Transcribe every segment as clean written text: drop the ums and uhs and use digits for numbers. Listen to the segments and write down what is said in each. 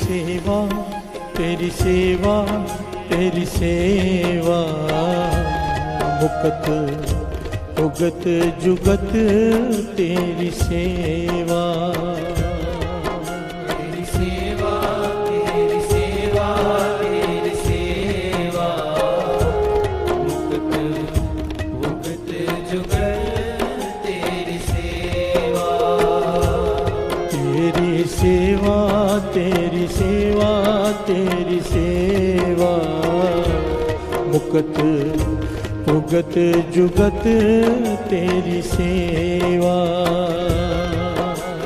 सेवा तेरी सेवा तेरी सेवा, मुकत उगत जुगत तेरी सेवा। तेरी सेवा तेरी सेवा तेरी सेवा, मुकत उगत जुगत तेरी सेवा। तेरी सेवा तेरी सेवा तेरी सेवा, मुकत उगत जुगत तेरी सेवा।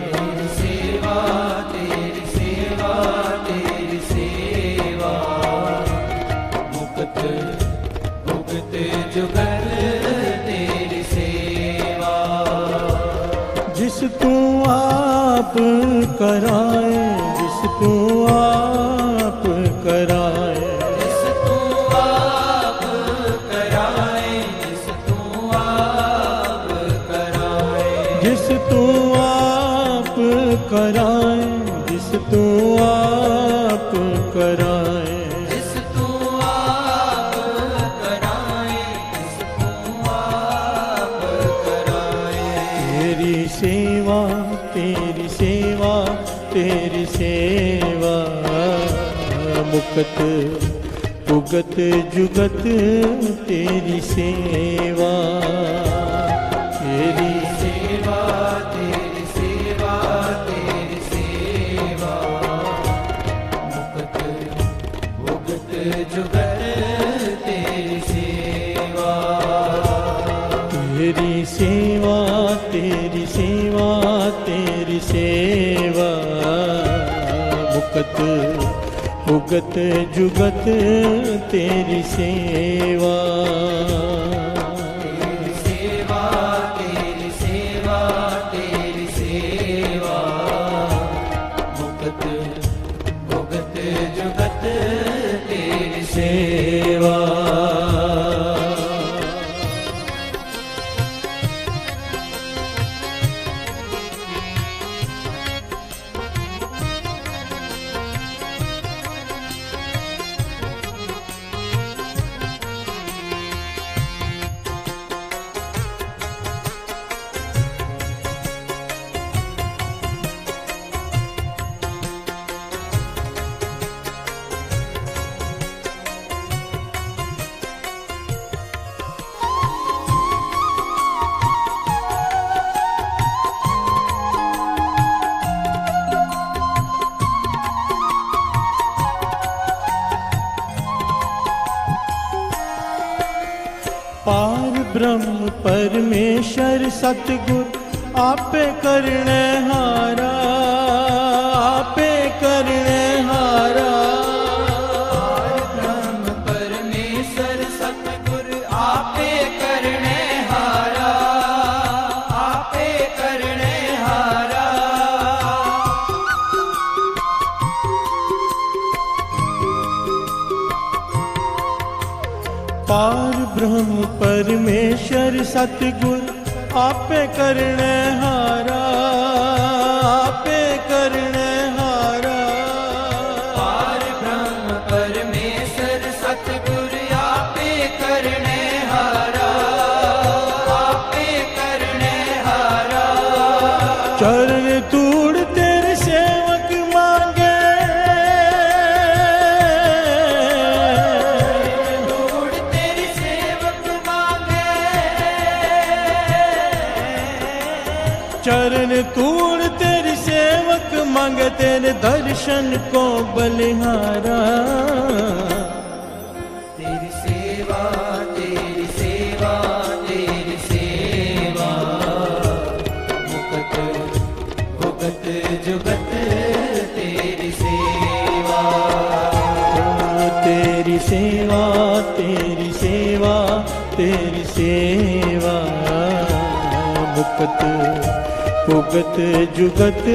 तेरी सेवा तेरी सेवा तेरी सेवा, मुकत उगत जुगत तेरी सेवा। जिस तू आप कराए, जिस तू आप कराए, जिस तू आप कराए, जिस तू आप कराए, जिस तू आप कराए, जिस तू आप कराए, जिस तू आप कराए, जिस तू आप कराए। तेरी सेवा तेरी सेवा तेरी सेवा, मुकत उगत जुगत तेरी सेवा। तेरी सेवा तेरी सेवा तेरी सेवा, मुकत उगत जुगत तेरी सेवा। तेरी सेवा तेरी सेवा तेरी सेवा, मुकत उगत जुगत तेरी सेवा। तेरी सेवा तेरी सेवा तेरी सेवा, मुकत उगत जुगत तेरी सेवा। पार ब्रह्म परमेश्वर सतगुर आपे करने हारा, आपे करने हारा। पार ब्रह्म परमेश्वर सतगुर आपे करने हारा, आपे करने हारा। पार ब्रह्म परमेश्वर सतगुर आपे करने हारा, आपे करने हारा। पार ब्रह्म परमेश्वर सतगुर आपे करने हारा, आपे करने हारा। चरण तूड़ तेरे सेवक मांगे, तूड़ तेरी सेवक मांगे, चरण तूड़ तेरी सेवक मांगे, तेरे दर्शन को बलिहारा। तेरी सेवा तेरी सेवा तेरी सेवा, मुकत उगत जुगत तेरी सेवा। तेरी सेवा तेरी सेवा तेरी सेवा, मुकत उगत जुगत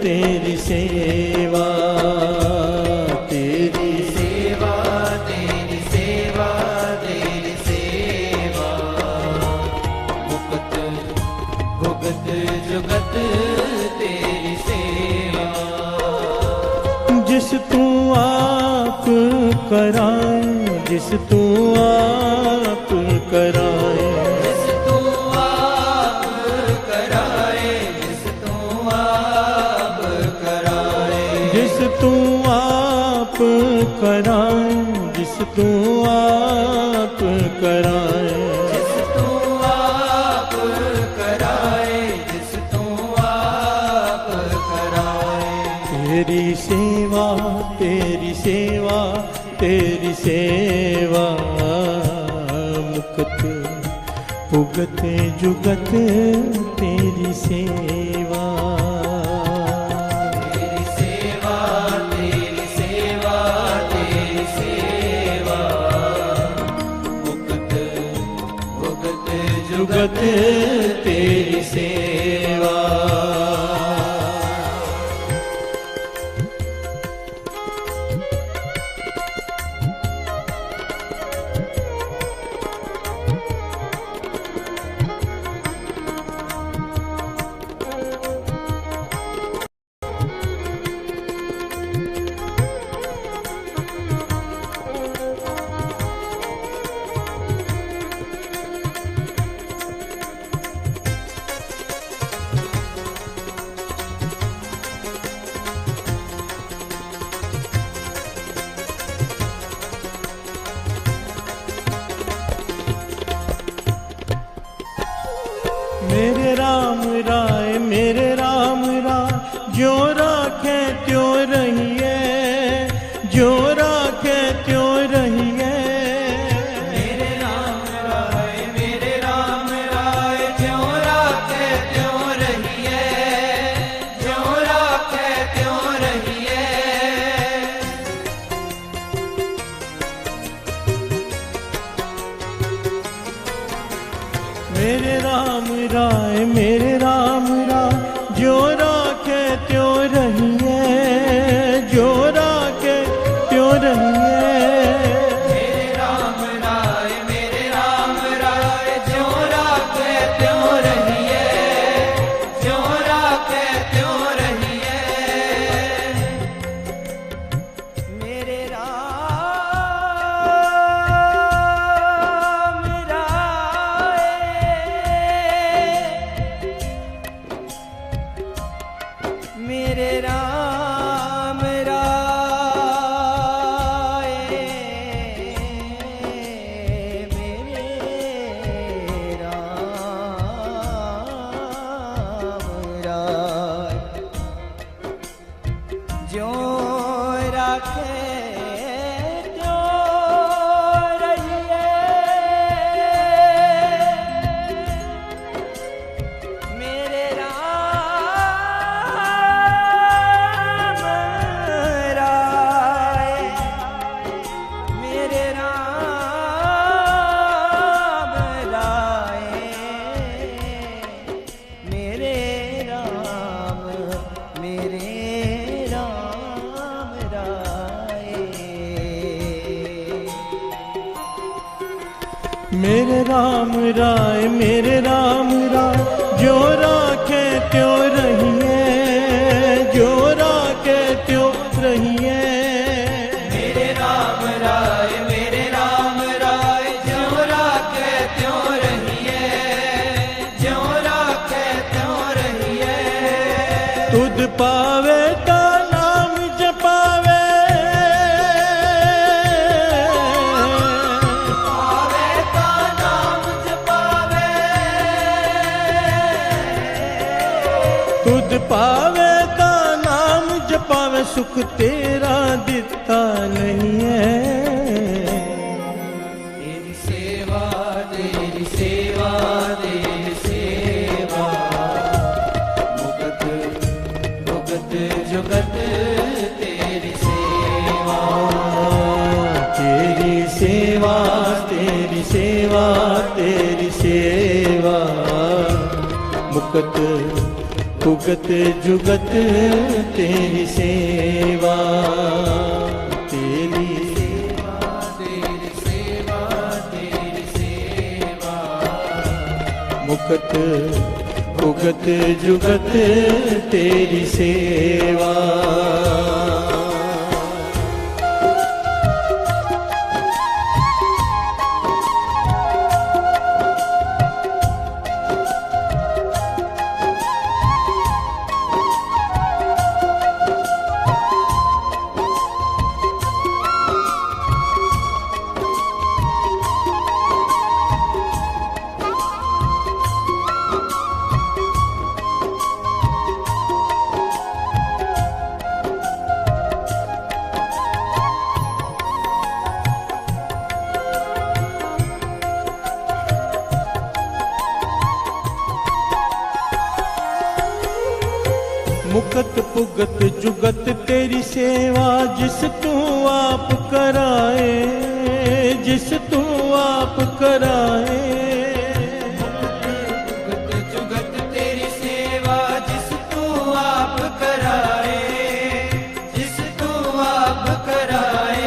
तेरी सेवा। तेरी सेवा तेरी सेवा तेरी सेवा, मुकत उगत जुगत तेरी सेवा। जिस जिस तू आप कराए, जिस तू आप कराए, जिस तू आप कराए, जिस तू आप कराए, जिस तू आप कराए, जिस तू आप कराए, जिस तू आप कराए, जिस तू आप कराए। तेरी सेवा, तेरी सेवा, तेरी सेवा, मुक्त भुगत जुगत तेरी सेवा। तेरी सेवा, तेरी सेवा, तेरी सेवा, मुक्त भुगत जुगत तेरी सेवा। मेरे राम राय, मेरे राम राय, जो राखे त्यों रहिए, जो राखे त्यों रहिए। मेरे राम राय, मेरे राम राय, ज्यों राखे त्यों रहिए, ज्यों राखे त्यों रहिए। मेरे राम राय, मेरे राम राय, जो राखे त्यों रहिए, जो राखे त्यों रहिए। मेरे राम राय, मेरे राम राय, ज्यों राखे त्यों रहिए, ज्यों राखे त्यों रहिए। मेरे राम राय, मेरे राम राय, मेरे राम राय, ज्यों राखे त्यों रहिए। मेरे राम राय, मेरे राम राय, मेरे राम, मेरे राम राय। मेरे राम राय, मेरे राम राय, जो राखे त्यों रहिए, जो राखे त्यों रहिए। मेरे राम राय, मेरे राम राय, ज्यों राखे त्यों रहिए, ज्यों राखे त्यों रहिए। तुध पावे ता नाम जपावे, पावे का नाम जपावे, तुध पावे ता नाम जपावे, सुख तेरा दिता नहीं है। तेरी सेवा, तेरी सेवा, तेरी सेवा, मुक्त भुगत जुगत तेरी सेवा। तेरी सेवा, तेरी सेवा, तेरी सेवा, मुक्त भुगत जुगत तेरी सेवा। तेरी तेरी सेवा, तेरी सेवा, मुक्त भुगत जुगत तेरी सेवा। भुगत जुगत तेरी सेवा जिस तू आप कराए, जिस तू आप कराए। भुगत जुगत तेरी सेवा जिस तू आप कराए, जिस तू आप कराए।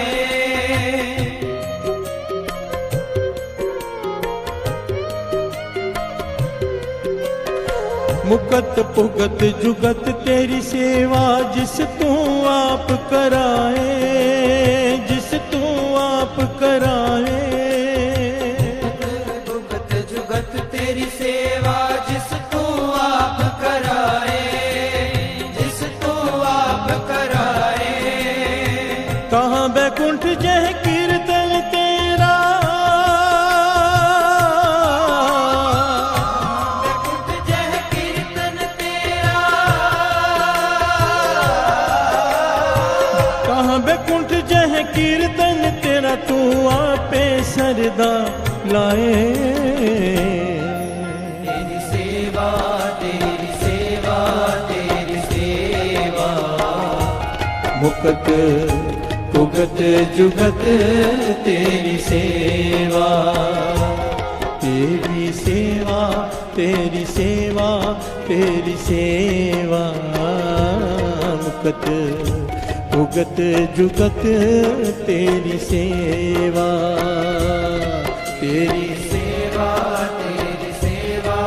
मुकत भुगत जुगत तेरी सेवा जिस तू आप कराए, जिस तू आप कराए। भुगत जुगत तेरी सेवा जिस तू आप कराए, जिस तू आप कराए। कहाँ बैकुंठ जह कीर्तन तेरा, बैकुंठ जह कीर्तन तेरा तू आपे सरदा लाए। तेरी सेवा तेरी सेवा तेरी सेवा। मुकत भुगत जुगत तेरी सेवा, तेरी सेवा तेरी सेवा तेरी सेवा। मुकत भुगत जुगत तेरी सेवा, तेरी सेवा तेरी सेवा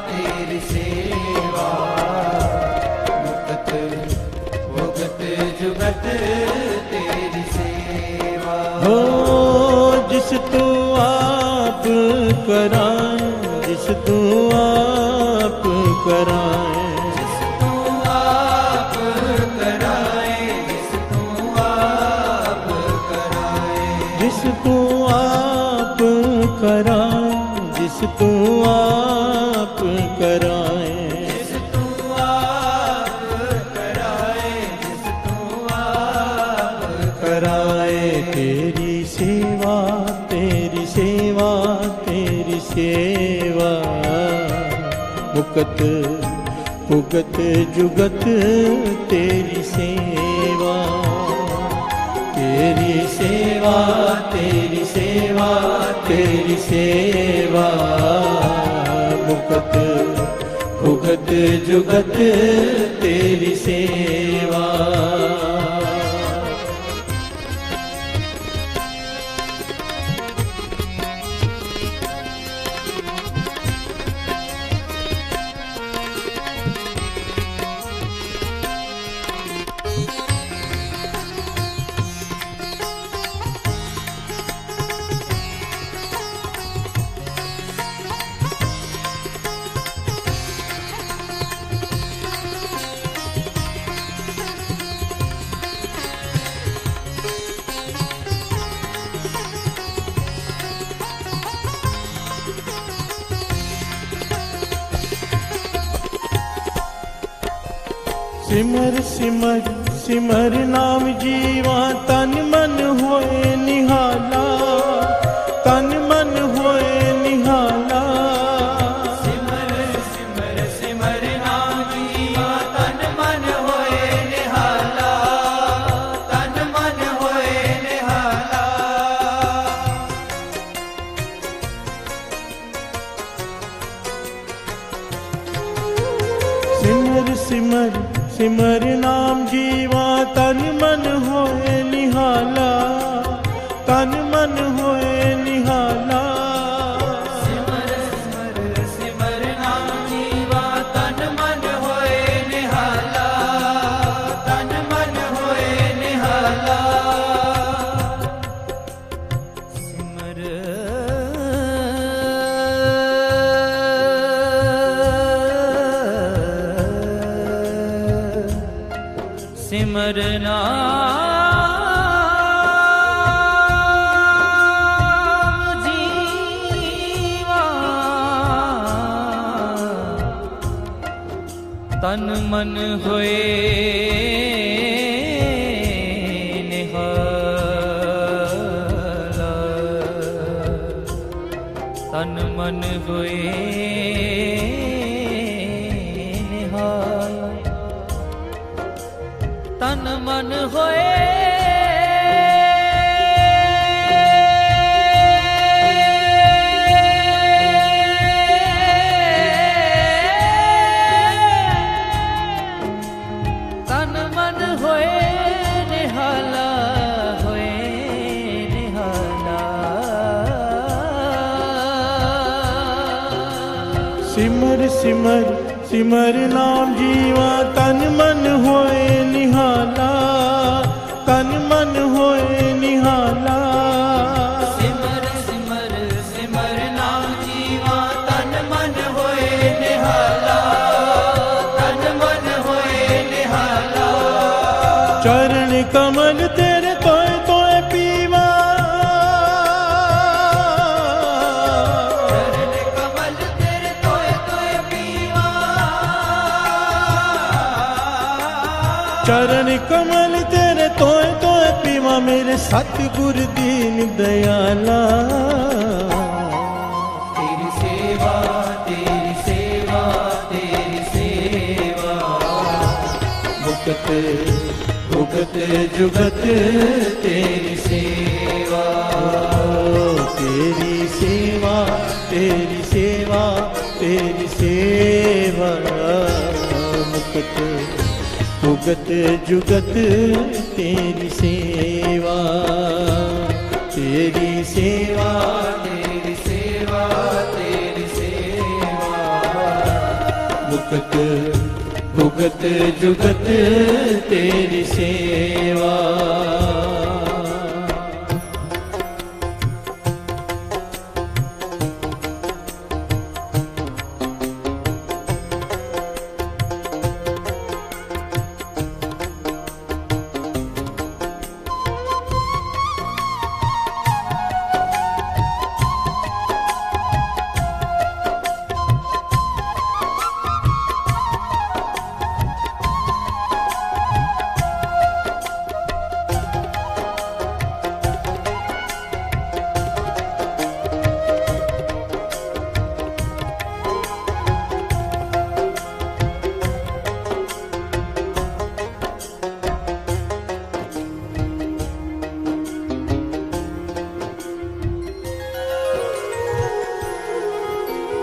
तेरी सेवा। मुकत भुगत जुगत तेरी सेवा। हो जिस तू आप कराए, जिस तू आप कराए। जिस तू आप कराए, जिस तू आप कराए। जिस तू आप कराए, जिस तू आप कराए। तेरी सेवा तेरी सेवा तेरी सेवा। मुकत भुगत जुगत तेरी सेवा, तेरी सेवा तेरी सेवा तेरी सेवा। मुकत भुगत जुगत तेरी सेवा। सिमर सिमर सिमर नाम जीवा तन मन होए निहाला, तन मन होए निहाला। सिमर सिमर सिमर नाम जीवा तन मन होए निहाला, तन मन होए निहाला। सिमर सिमर सिमर नाम जीवा तन मन होए निहाला, तन मन होए निहाला। सिमर सिमर सिमर नाम जीवा तन मन होए निहाला, तन मन होए निहाला। सिमर सिमर नाम जीवा तन मन होए निहाला, तन मन होए निहाला। तन होए तन मन होए निहाला सिमर सिमर सिमर नाम जीवा तन मन होए निहाला तन मन होए निहाला सिमर सिमर सिमर नाम जीवा तन मन होए निहाला तन मन होए निहाला चरण कमल तेरे तोय तोय पीवा चरण कमल तेरे तोय तोय पीवा मेरे सतगुर दीन दयाला तेरी सेवा तेरी सेवा तेरी सेवा मुकत भुगत जुगत तेरी सेवा तेरी सेवा तेरी सेवा तेरी सेवा मुकत भुगत जुगत तेरी सेवा तेरी सेवा तेरी सेवा तेरी सेवा मुकत भुगत जुगत तेरी सेवा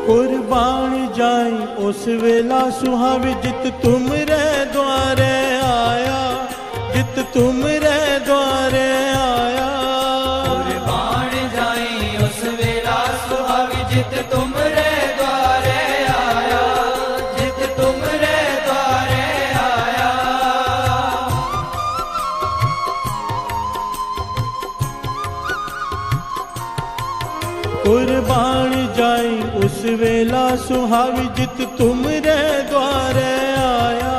कुर्बान जाई उस वेला सुहावे जित तुम रे द्वारे आया जित तुम रे द्वारे आया कुर्बान जाई उस वेला सुहावे जित तुम रे द्वारे आया जित तुम रे द्वारे आया कुर्बान जाई उस वेला सुहावी जित तुम रे द्वारे आया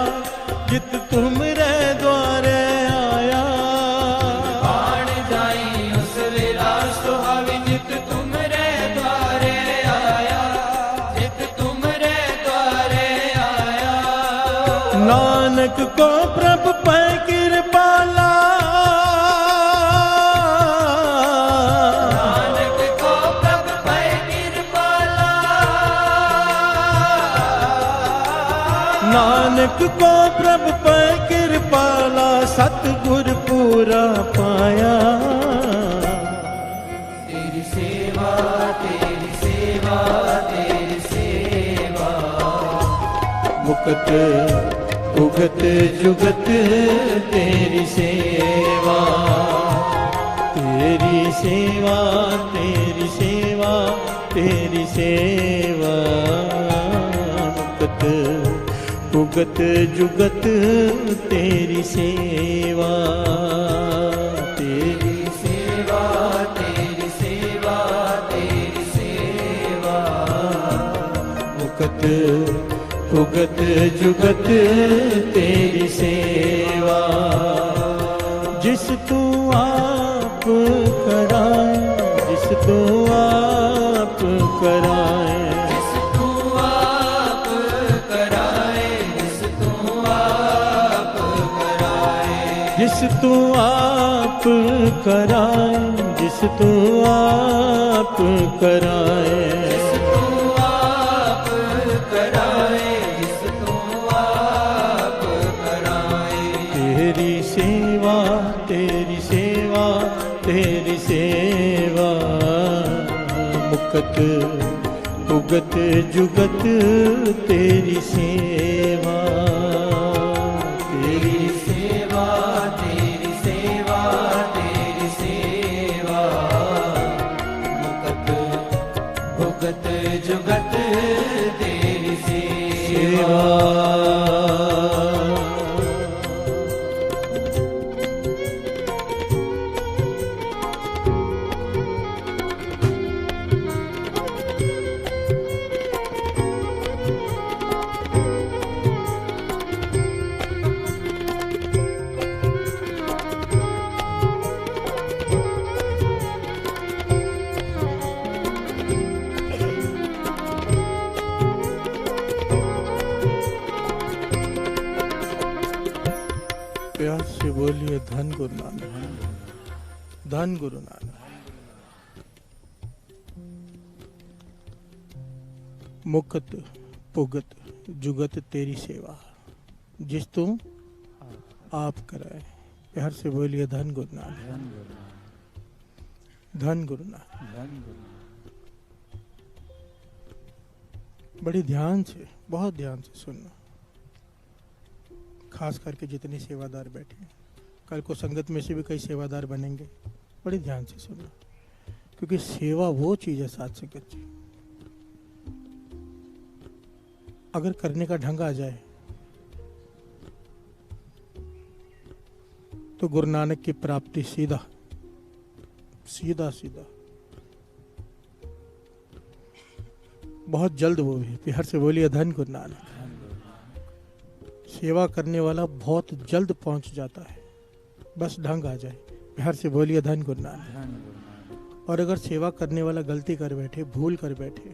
जित तुम रे द्वारे आया कुर्बान जाई उस वेला सुहावे जित तुम रे द्वारे आया जित तुम रे द्वारे आया नानक को प्रभु पै कृपाला नानक को प्रभु पै कृपाला सतगुर पूरा पाया तेरी सेवा तेरी सेवा तेरी सेवा मुकत भुगत जुगत तेरी सेवा तेरी सेवा तेरी सेवा तेरी सेवा मुकत भुगत जुगत तेरी सेवा तेरी सेवा तेरी सेवा तेरी सेवा मुकत भुगत जुगत तेरी सेवा जिस तू आप कराए जिस तू आप कराए जिस तू आप कराए जिस तू आप कराए जिस तू आप कराए जिस तू आप कराए तेरी सेवा सेवा, मुकत उगत जुगत तेरी सेवा, तेरी सेवा, तेरी सेवा, तेरी सेवा, मुकत भुगत जुगत तेरी सेवा। प्यार से बोलिए धन गुरु नानक, धन गुरु नानक। मुकत पुगत जुगत तेरी सेवा, जिस तुम आप कराए। प्यार से बोलिए धन गुरु नानक, धन गुरु नानक। बड़ी ध्यान से, बहुत ध्यान से सुनना, खास करके जितने सेवादार बैठे हैं। कल को संगत में से भी कई सेवादार बनेंगे, बड़ी ध्यान से सुनना, क्योंकि सेवा वो चीज है साथ संगत जी, अगर करने का ढंग आ जाए तो गुरु नानक की प्राप्ति सीधा सीधा सीधा बहुत जल्द वो भी। प्यार से बोलिए धन गुरु नानक। सेवा करने वाला बहुत जल्द पहुंच जाता है, बस ढंग आ जाए। प्यार से बोलिए धन गुरु नानक। और अगर सेवा करने वाला गलती कर बैठे, भूल कर बैठे,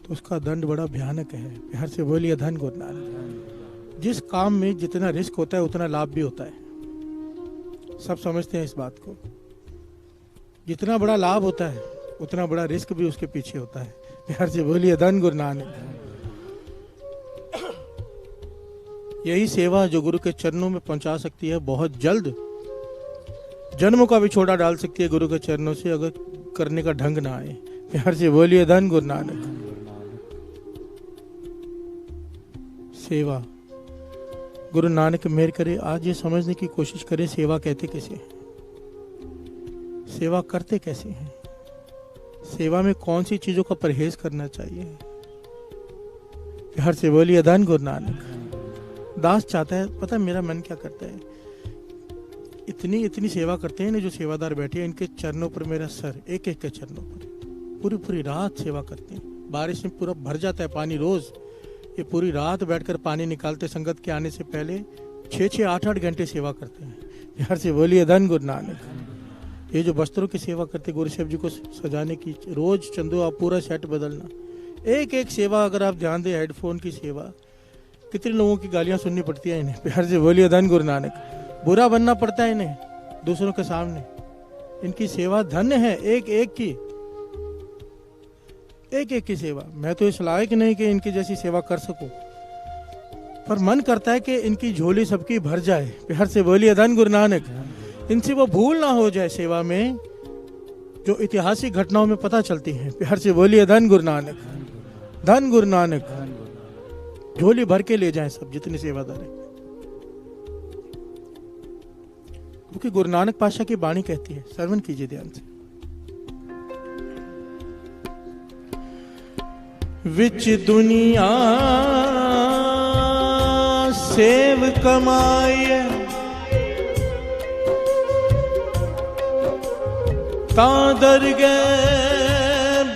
तो उसका दंड बड़ा भयानक है। प्यार से बोलिए धन गुरु नानक। जिस काम में जितना रिस्क होता है उतना लाभ भी होता है, सब समझते हैं इस बात को। जितना बड़ा लाभ होता है उतना बड़ा रिस्क भी उसके पीछे होता है। प्यार से बोलिए धन गुरु नानक। यही सेवा जो गुरु के चरणों में पहुंचा सकती है, बहुत जल्द जन्म का भी छोड़ा डाल सकती है गुरु के चरणों से, अगर करने का ढंग ना आए। प्यार से बोलिए धन गुरु नानक। सेवा गुरु नानक मेहर करे, आज ये समझने की कोशिश करें सेवा कहते कैसे हैं, सेवा करते कैसे हैं, सेवा में कौन सी चीजों का परहेज करना चाहिए। प्यार से बोलिए धन गुरु नानक। दास चाहता है, पता है मेरा मन क्या करता है, इतनी इतनी सेवा करते हैं ना जो सेवादार बैठे हैं, इनके चरणों पर मेरा सर, एक एक के चरणों पर पूरी पूरी रात सेवा करते हैं। बारिश में पूरा भर जाता है पानी रोज, ये पूरी रात बैठकर पानी निकालते, संगत के आने से पहले 6-6, 8-8 घंटे सेवा करते हैं। प्यार से बोलिए धन गुरु नानक। ये जो वस्त्रों की सेवा करते, गुरु साहब जी को सजाने की, रोज चंदो आप पूरा सेट बदलना, एक एक सेवा अगर आप ध्यान दें, हेडफोन की सेवा, कितने लोगों की गालियां सुननी पड़ती है इन्हें। प्यार से बोलिए धन गुरु नानक। बुरा बनना पड़ता है इन्हें दूसरों के सामने, इनकी सेवा धन्य है, एक एक की, एक एक की सेवा। मैं तो इस लायक नहीं कि इनकी जैसी सेवा कर सकूं, पर मन करता है कि इनकी झोली सबकी भर जाए। प्यार से बोलिए धन गुरु नानक। इनसे वो भूल ना हो जाए सेवा में जो ऐतिहासिक घटनाओं में पता चलती हैं। प्यार से बोलिए धन गुरु नानक, धन गुरु नानक। झोली भर के ले जाएं सब जितने सेवादार हैं, क्योंकि गुरु नानक पातशाह की वाणी कहती है, श्रवण कीजिए ध्यान से। विच दुनिया सेव कमाए, ता दरगह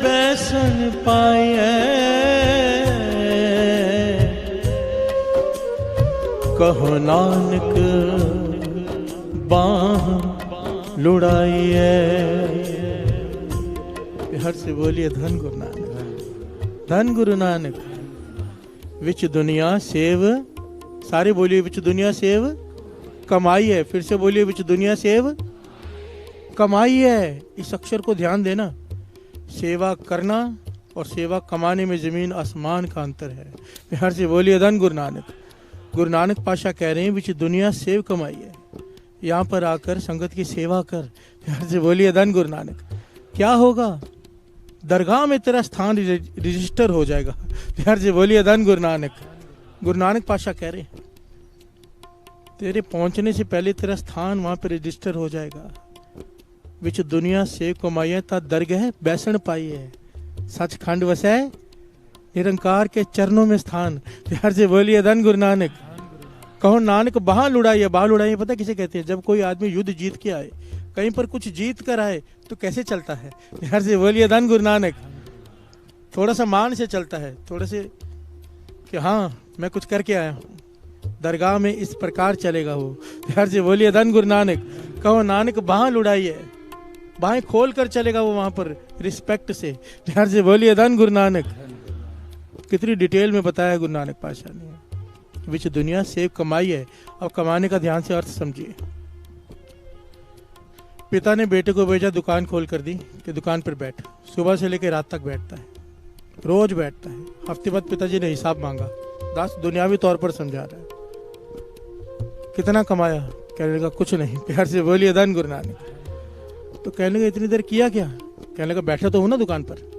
बैसन पाए, कहो नानक बाह लुड़ाइए। हर से बोलिए धन गुरु नानक, धन गुरु नानक। विच दुनिया सेव, सारे बोलिए विच दुनिया सेव कमाई है। फिर से बोलिए विच दुनिया सेव कमाई है। इस अक्षर को ध्यान देना, सेवा करना और सेवा कमाने में जमीन आसमान का अंतर है। प्यार से बोलिए धन गुरु नानक। गुरु नानक पातशाह कह रहे हैं विच दुनिया सेव कमाई है, यहाँ पर आकर संगत की सेवा कर। प्यार से बोलिए धन गुरु नानक। क्या होगा? दरगाह में तेरा स्थान रजिस्टर हो जाएगा। प्यार से बोलिए धन गुरु नानक। गुरु नानक पातशाह कह रहे हैं तेरे पहुंचने से पहले तेरा स्थान वहां पर रजिस्टर हो जाएगा। विच दुनिया से कमाइए ता दरगह बैसण पाई है, सचखंड वसै निरंकार के चरणों में स्थान। प्यार से बोलिए धन गुरु नानक। कहो नानक बाह लुड़ाइए। बाह लुड़ाइए पता किसे कहते हैं? जब कोई आदमी युद्ध जीत के आए, कहीं पर कुछ जीत कर आए तो कैसे चलता है? प्यार से बोलिए धन गुरु नानक। थोड़ा सा मान से चलता है, थोड़े से कि हाँ मैं कुछ करके आया हूँ। दरगाह में इस प्रकार चलेगा वो। प्यार से बोलिए धन गुरु नानक। कहो नानक बाह लुड़ाइए, बाहें खोल कर चलेगा वो वहां पर रिस्पेक्ट से। प्यार से बोलिए धन गुरु नानक। कितनी डिटेल में बताया गुरु नानक पातशाह ने। विच दुनिया से कमाई है। अब कमाने का ध्यान से अर्थ समझिए। पिता ने बेटे को भेजा दुकान खोल कर दी कि दुकान पर बैठ। सुबह से लेकर रात तक बैठता है, रोज बैठता है। हफ्ते बाद पिताजी ने हिसाब मांगा। दास दुनियावी तौर पर समझा रहा है। कितना कमाया? कहने लगा कुछ नहीं। प्यार से बोलिए धन गुरु नानक। तो कहने लगा इतनी देर किया क्या? कहने लगा बैठा तो हूं ना दुकान पर,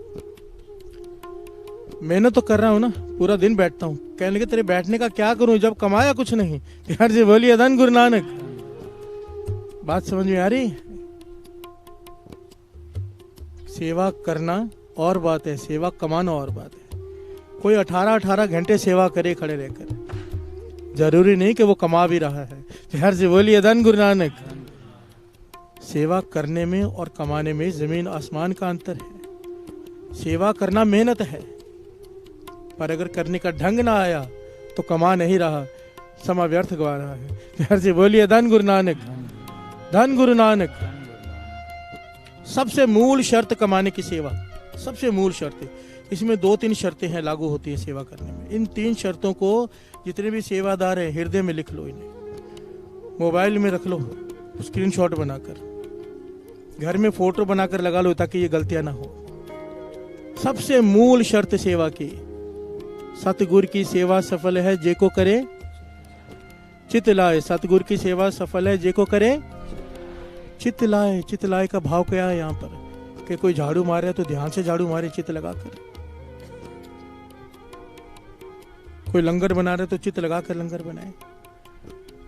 मेहनत तो कर रहा हूं ना, पूरा दिन बैठता हूं। कहने लगे तेरे बैठने का क्या करूं जब कमाया कुछ नहीं? प्यार से बोलिए धन गुरु नानक। बात समझ में आ रही? सेवा करना और बात है, सेवा कमाना और बात है। कोई 18-18 घंटे सेवा करे खड़े रहकर, जरूरी नहीं कि वो कमा भी रहा है। प्यार से बोलिए धन गुरु नानक। सेवा करने में और कमाने में जमीन आसमान का अंतर है। सेवा करना मेहनत है, पर अगर करने का ढंग ना आया तो कमा नहीं रहा, समय व्यर्थ गवा रहा है। प्यार से बोलिए धन गुरु नानक। धन गुरु नानक। सबसे मूल शर्त कमाने की सेवा, सबसे मूल शर्त। इसमें 2-3 शर्तें हैं लागू होती है सेवा करने में। इन 3 शर्तों को जितने भी सेवादार हैं हृदय में लिख लो, इन्हें मोबाइल में रख लो, स्क्रीनशॉट बनाकर, घर में फोटो बनाकर लगा लो ताकि ये गलतियां ना हो। सबसे मूल शर्त सेवा की, सतगुरु की सेवा सफल है जे को करे चित लाए। सतगुरु की सेवा सफल है जे को करे चित लाए। चित लाए का भाव क्या है यहाँ पर? कि कोई झाड़ू मारे तो ध्यान से झाड़ू मारे चित लगाकर, कोई लंगर बना रहे तो चित लगाकर लंगर बनाए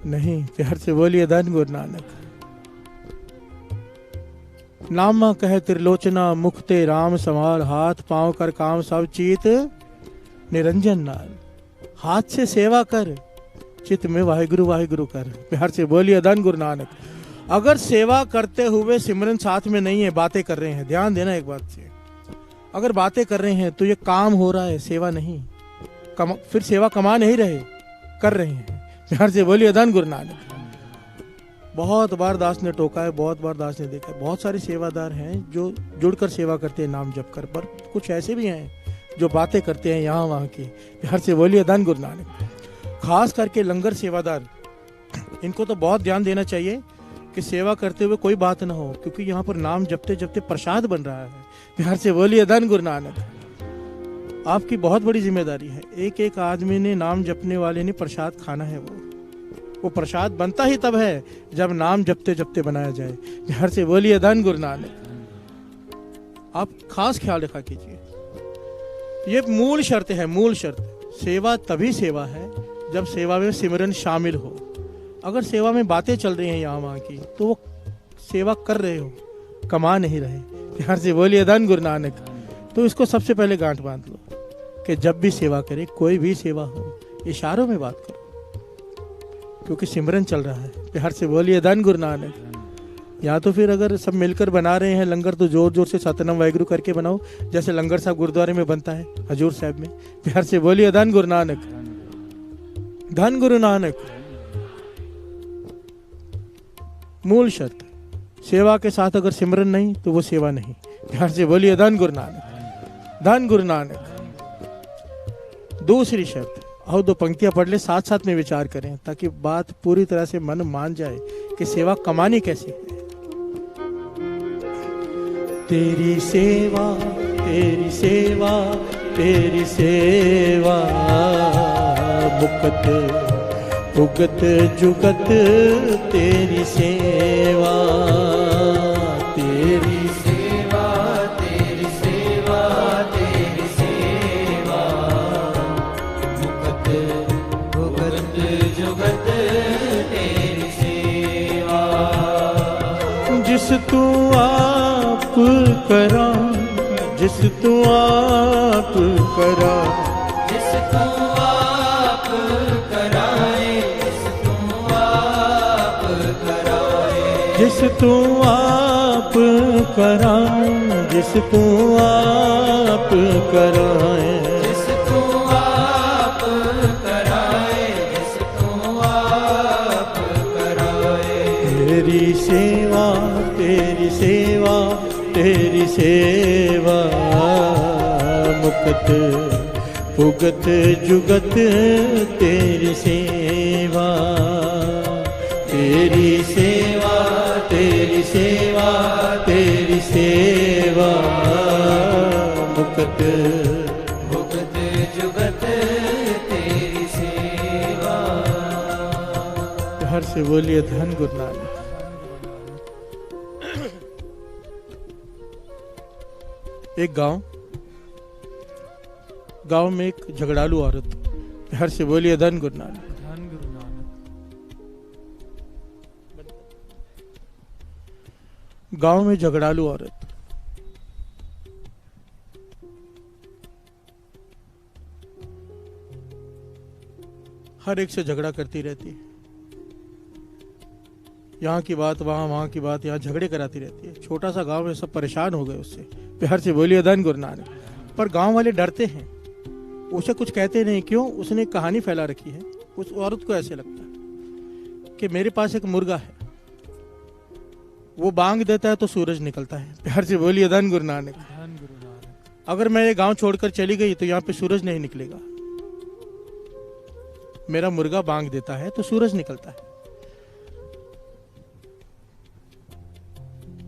नहीं। प्यार से बोलिए धन गुरु नानक। नामा कहे त्रिलोचना मुखते राम संवार, हाथ पांव कर काम सब चीत निरंजन नाल। हाथ से सेवा कर, चित्त में वाहिगुरु वाहिगुरु कर। प्यार से बोलिए धन गुरु नानक। अगर सेवा करते हुए सिमरन साथ में नहीं है, बातें कर रहे हैं, ध्यान देना एक बात से, अगर बातें कर रहे हैं तो ये काम हो रहा है, सेवा नहीं। फिर सेवा कमा नहीं रहे, कर रहे हैं। प्यार से बोलिए धन गुरु नानक। बहुत बार दास ने टोका है, बहुत बार दास ने देखा है। बहुत सारे सेवादार हैं जो जुड़कर सेवा करते हैं नाम जप कर, पर कुछ ऐसे भी हैं जो बातें करते हैं यहाँ वहाँ की। प्यार से बोलिए धन गुरु नानक। खास करके लंगर सेवादार, इनको तो बहुत ध्यान देना चाहिए कि सेवा करते हुए कोई बात ना हो, क्योंकि यहाँ पर नाम जपते जपते प्रसाद बन रहा है। प्यार से बोलिए धन गुरु नानक। आपकी बहुत बड़ी जिम्मेदारी है। एक एक आदमी ने, नाम जपने वाले ने प्रसाद खाना है। वो प्रसाद बनता ही तब है जब नाम जपते जपते बनाया जाए। प्यार से बोलिए धन गुरु नानक। आप खास ख्याल रखा कीजिए, ये मूल शर्त है, मूल शर्त। सेवा तभी सेवा है जब सेवा में सिमरन शामिल हो। अगर सेवा में बातें चल रही हैं यहाँ वहाँ की, तो वो सेवा कर रहे हो, कमा नहीं रहे। प्यार से बोलिए धन गुरु नानक। तो इसको सबसे पहले गांठ बांध लो कि जब भी सेवा करे, कोई भी सेवा हो, इशारों में बात करो, क्योंकि सिमरन चल रहा है। प्यार से बोलिए धन गुरु नानक। या तो फिर अगर सब मिलकर बना रहे हैं लंगर तो जोर जोर से सतनाम वाहिगुरु करके बनाओ, जैसे लंगर साहब गुरुद्वारे में बनता है हजूर साहब में। प्यार से बोलिए धन गुरु नानक। धन गुरु नानक। मूल शर्त, सेवा के साथ अगर सिमरन नहीं तो वो सेवा नहीं। प्यार से बोलिए धन गुरु नानक। धन गुरु नानक। दूसरी शर्त, और 2 पंक्तियां पढ़ ले, साथ साथ में विचार करें ताकि बात पूरी तरह से मन मान जाए कि सेवा कमानी कैसे है। तेरी सेवा तेरी सेवा तेरी सेवा मुक्त भुगत जुगत तेरी सेवा, तेरी सेवा तेरी सेवा तेरी सेवा, भुगत भुगत जुगत तेरी सेवा। जिस तू आप करा, जिस तू आप करा, जिस तू आप कराए, जिस तू आप कराए, जिस तू आप करा, जिस तू आप कराए, जिस तू आप कराए, जिस तू आप कराए। तेरी सेवा तेरी सेवा तेरी सेवा, मुक्त भुगत जुगत तेरी सेवा, तेरी सेवा तेरी सेवा तेरी सेवा, मुक्त भुगत जुगत तेरी सेवा। हर से बोलिए धन गुरु नानक। एक गांव में एक झगड़ालू औरत, हर से बोलिए धन गुरु नानक। धन गुरु नानक। गांव में झगड़ालू औरत, हर एक से झगड़ा करती रहती है, यहाँ की बात वहाँ, वहाँ की बात यहाँ, झगड़े कराती रहती है। छोटा सा गांव है, सब परेशान हो गए उससे। प्यार से बोलिए धन गुरु नानक। पर गांव वाले डरते हैं, उसे कुछ कहते नहीं। क्यों? उसने कहानी फैला रखी है। उस औरत को ऐसे लगता है कि मेरे पास एक मुर्गा है, वो बांग देता है तो सूरज निकलता है। प्यार से बोलिए धन गुरु नानक। धन गुरु नानक। अगर मैं ये गांव छोड़कर चली गई तो यहाँ पे सूरज नहीं निकलेगा। मेरा मुर्गा बांग देता है तो सूरज निकलता है।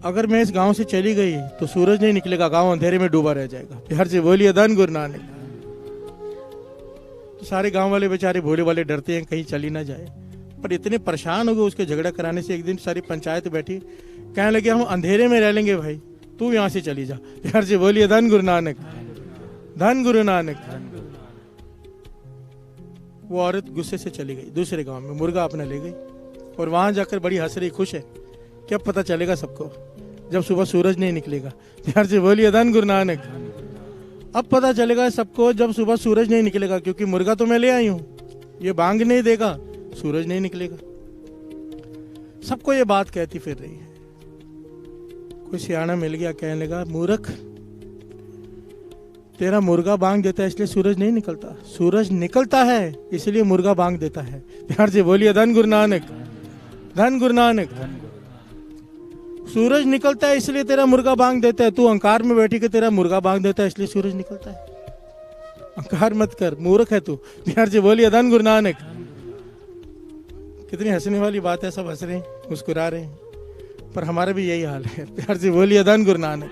अगर मैं इस गांव से चली गई तो सूरज नहीं निकलेगा, गांव अंधेरे में डूबा रह जाएगा। प्यार से बोलिए धन गुरु नानक। तो सारे गांव वाले बेचारे भोले वाले डरते हैं कहीं चली ना जाए, पर इतने परेशान हो गए उसके झगड़ा कराने से। एक दिन सारी पंचायत बैठी, कहने लगे हम अंधेरे में रह लेंगे भाई, तू यहाँ से चली जा। प्यार से बोलिए धन गुरु नानक। धन गुरु नानक। वो औरत गुस्से से चली गई दूसरे गांव में, मुर्गा अपना ले गई और वहां जाकर बड़ी हंस रही, खुश है। क्या पता चलेगा सबको जब सुबह सूरज नहीं निकलेगा। प्यार से बोलिए धन गुरु नानक। अब पता चलेगा सबको जब सुबह सूरज नहीं निकलेगा, क्योंकि मुर्गा तो मैं ले आई हूं, ये बांग नहीं देगा, सूरज नहीं निकलेगा। सबको ये बात कहती फिर रही है। कोई सियाना मिल गया, कहने लगा मूर्ख, तेरा मुर्गा बांग देता है इसलिए सूरज नहीं निकलता, सूरज निकलता है इसलिए मुर्गा बांग देता है। प्यार से बोलिए धन गुरु नानक। धन गुरु नानक। सूरज निकलता है इसलिए तेरा मुर्गा बांग देता है, तू अहंकार में बैठी के तेरा मुर्गा बांग देता है इसलिए सूरज निकलता है। अहंकार मत कर, मूर्ख है तू। प्यार से बोलिए धन गुरु नानक। कितनी हंसने वाली बात है, सब हंस रहे हैं, मुस्कुरा रहे हैं, पर हमारा भी यही हाल है। प्यार से बोलिए धन गुरु नानक।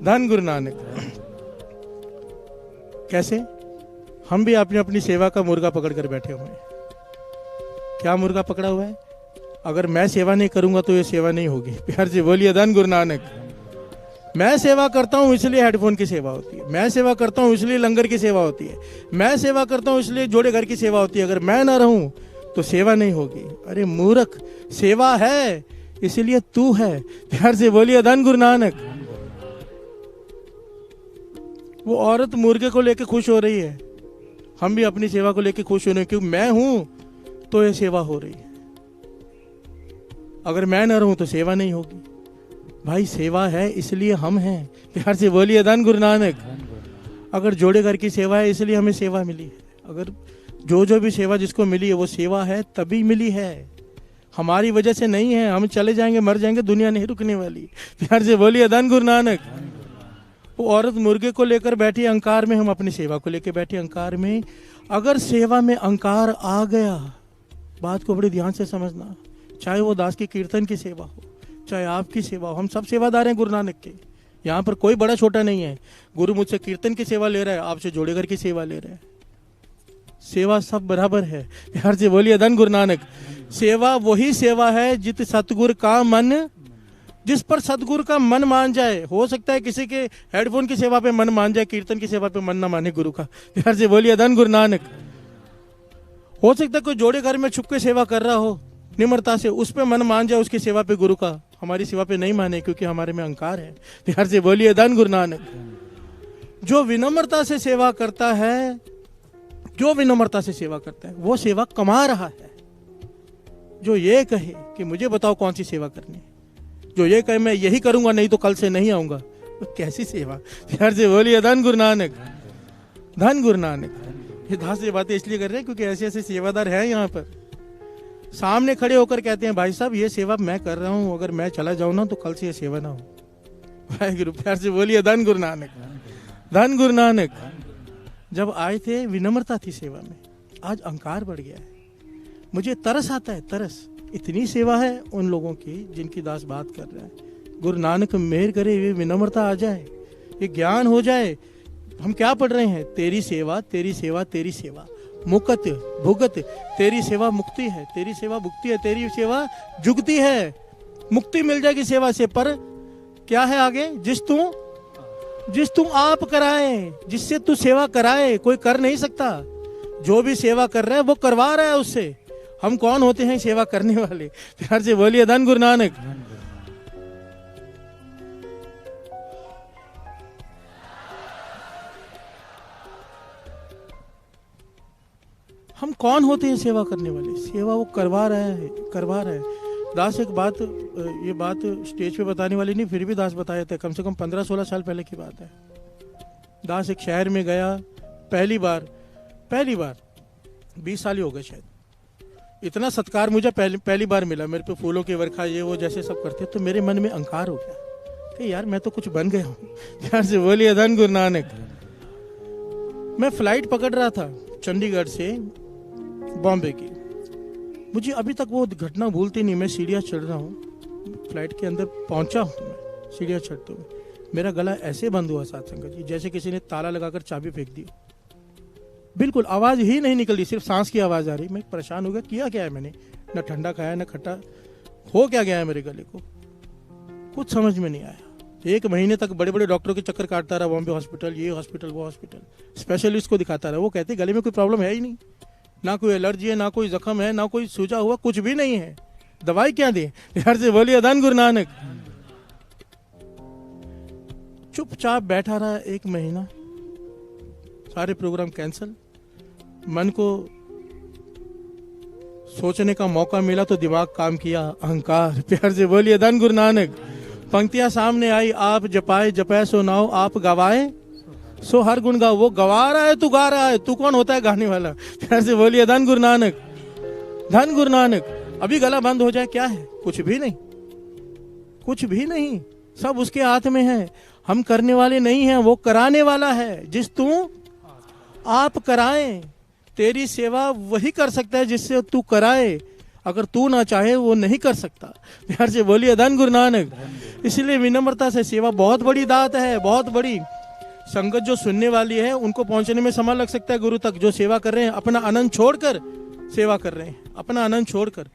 धन गुरु नानक। कैसे? हम भी अपनी अपनी सेवा का मुर्गा पकड़ कर बैठे हुए हैं। क्या मुर्गा पकड़ा हुआ है? अगर मैं सेवा नहीं करूंगा तो ये सेवा नहीं होगी। प्यार से बोलिए धन गुरु नानक। मैं सेवा करता हूं इसलिए हेडफोन की सेवा होती है, मैं सेवा करता हूं इसलिए लंगर की सेवा होती है, मैं सेवा करता हूं इसलिए जोड़े घर की सेवा होती है। अगर मैं ना रहूं तो सेवा नहीं होगी। अरे मूर्ख, सेवा है इसलिए तू है। प्यार से बोलिए धन गुरु नानक। वो औरत मुर्गे को लेकर खुश हो रही है, हम भी अपनी सेवा को लेकर खुश हो रहे हैं, क्योंकि मैं हूं तो ये सेवा हो रही है। अगर मैं न रहूं तो सेवा नहीं होगी। भाई सेवा है इसलिए हम हैं। प्यार से बोलिए धन गुरु नानक। अगर जोड़े घर की सेवा है इसलिए हमें सेवा मिली है। अगर जो भी सेवा जिसको मिली है वो सेवा है तभी मिली है, हमारी वजह से नहीं है। हम चले जाएंगे, मर जाएंगे, दुनिया नहीं रुकने वाली। प्यार से बोलिए धन गुरु नानक। वो औरत मुर्गे को लेकर बैठी अहंकार में, हम अपनी सेवा को लेकर बैठे अहंकार में। अगर सेवा में अहंकार आ गया, बात को बड़े ध्यान से समझना, चाहे वो दास की कीर्तन की सेवा हो, चाहे आपकी सेवा हो, हम सब सेवादार हैं गुरु नानक के। यहाँ पर कोई बड़ा छोटा नहीं है। गुरु मुझसे कीर्तन की सेवा ले रहा है, आपसे जोड़े घर की सेवा ले रहा है, सेवा सब बराबर है। प्यार से बोलिए धन गुरु नानक। सेवा वही सेवा है जित सतगुरु का मन, जिस पर सतगुरु का मन मान जाए। हो सकता है किसी के हेडफोन की सेवा पे मन मान जाए, कीर्तन की सेवा पे मन ना माने गुरु का। प्यार से बोलिए धन गुरु नानक। हो सकता है कोई जोड़े घर में छुप के सेवा कर रहा हो निम्रता से, उस पे मन मान जाए उसकी सेवा पे गुरु का, हमारी सेवा पे नहीं माने क्योंकि हमारे में अहंकार है। प्यार से बोलिए धन गुरु नानक। जो विनम्रता से सेवा करता है, जो विनम्रता से सेवा करता है वो सेवा कमा रहा है। जो ये कहे कि मुझे बताओ कौन सी सेवा करनी है, जो ये कहे मैं यही करूंगा नहीं तो कल से नहीं आऊंगा, तो कैसी सेवा। प्यार से बोलिए धन गुरु नानक, धन गुरु नानक। ये दास ये बातें इसलिए कर रहे हैं क्योंकि ऐसे ऐसे सेवादार हैं यहाँ पर, सामने खड़े होकर कहते हैं भाई साहब ये सेवा मैं कर रहा हूँ, अगर मैं चला जाऊँ ना तो कल से ये सेवा ना हो। वाहिगुरु। प्यार से बोलिए धन गुरु नानक, धन गुरु नानक। जब आए थे विनम्रता थी सेवा में, आज अहंकार बढ़ गया है। मुझे तरस आता है, तरस। इतनी सेवा है उन लोगों की जिनकी दास बात कर रहा है। गुरु नानक मेहर करे ये विनम्रता आ जाए, ये ज्ञान हो जाए। हम क्या पढ़ रहे हैं? तेरी सेवा तेरी सेवा तेरी सेवा, मुकत भुगत, तेरी सेवा मुक्ति है, तेरी सेवा भुक्ति है, तेरी सेवा जुगती है। मुक्ति मिल जाएगी सेवा से, पर क्या है आगे? जिस तू आप कराए, जिससे तू सेवा कराए, कोई कर नहीं सकता। जो भी सेवा कर रहा है वो करवा रहा है उससे। हम कौन होते हैं सेवा करने वाले? प्यार से बोलिए धन गुरु नानक। हम कौन होते हैं सेवा करने वाले? सेवा वो करवा रहा है, करवा रहा है। दास एक बात, ये बात स्टेज पे बताने वाली नहीं, फिर भी दास बताया था, कम से कम 15-16 साल पहले की बात है। दास एक शहर में गया पहली बार 20 साल ही हो गए शायद। इतना सत्कार मुझे पहली बार मिला, मेरे पे फूलों की वर्षा ये वो जैसे सब करते, तो मेरे मन में अहंकार हो गया कि यार मैं तो कुछ बन गया हूँ। प्यार से बोलिए धन गुरु नानक। मैं फ्लाइट पकड़ रहा था चंडीगढ़ से बॉम्बे की। मुझे अभी तक वो घटना भूलती नहीं। मैं सीढ़ियाँ चढ़ रहा हूँ, फ्लाइट के अंदर पहुंचा हूँ मैं, सीढ़ियाँ चढ़ते हुए मेरा गला ऐसे बंद हुआ साथ संगत जी, जैसे किसी ने ताला लगाकर चाबी फेंक दी। बिल्कुल आवाज ही नहीं निकली, सिर्फ सांस की आवाज आ रही। मैं परेशान हो गया, किया क्या है मैंने? न ठंडा खाया न खट्टा, हो क्या गया है मेरे गले को, कुछ समझ में नहीं आया। 1 महीने तक बड़े बड़े डॉक्टरों के चक्कर काटता रहा, बॉम्बे हॉस्पिटल, ये हॉस्पिटल वो हॉस्पिटल, स्पेशलिस्ट को दिखाता रहा। वो कहते गले में कोई प्रॉब्लम है ही नहीं, ना कोई एलर्जी है, ना कोई जख्म है, ना कोई सूजा हुआ, कुछ भी नहीं है, दवाई क्या दे। यार से बोलिए धन गुरु नानक। चुपचाप बैठा रहा 1 महीना, सारे प्रोग्राम कैंसिल। मन को सोचने का मौका मिला तो दिमाग काम किया, अहंकार। प्यार से बोलिए धन गुरु नानक। पंक्तियां सामने आई, आप जपाए जपै सो नाओ, आप गवाए सो हर गुण गाओ। वो गवा रहा है, तू गा रहा है, तू कौन होता है गाने वाला? प्यार से बोलिए धन गुरु नानक, धन गुरु नानक। अभी गला बंद हो जाए क्या है? कुछ भी नहीं, कुछ भी नहीं, सब उसके हाथ में है। हम करने वाले नहीं हैं, वो कराने वाला है। जिस तू आप कराए, तेरी सेवा वही कर सकता है जिससे तू कराए। अगर तू ना चाहे वो नहीं कर सकता। प्यार से बोलिए धन गुरु नानक। इसलिए विनम्रता से सेवा बहुत बड़ी दात है, बहुत बड़ी। संगत जो सुनने वाली है उनको पहुंचने में समय लग सकता है गुरु तक। जो सेवा कर रहे हैं, अपना आनंद छोड़कर सेवा कर रहे हैं, अपना आनंद छोड़कर,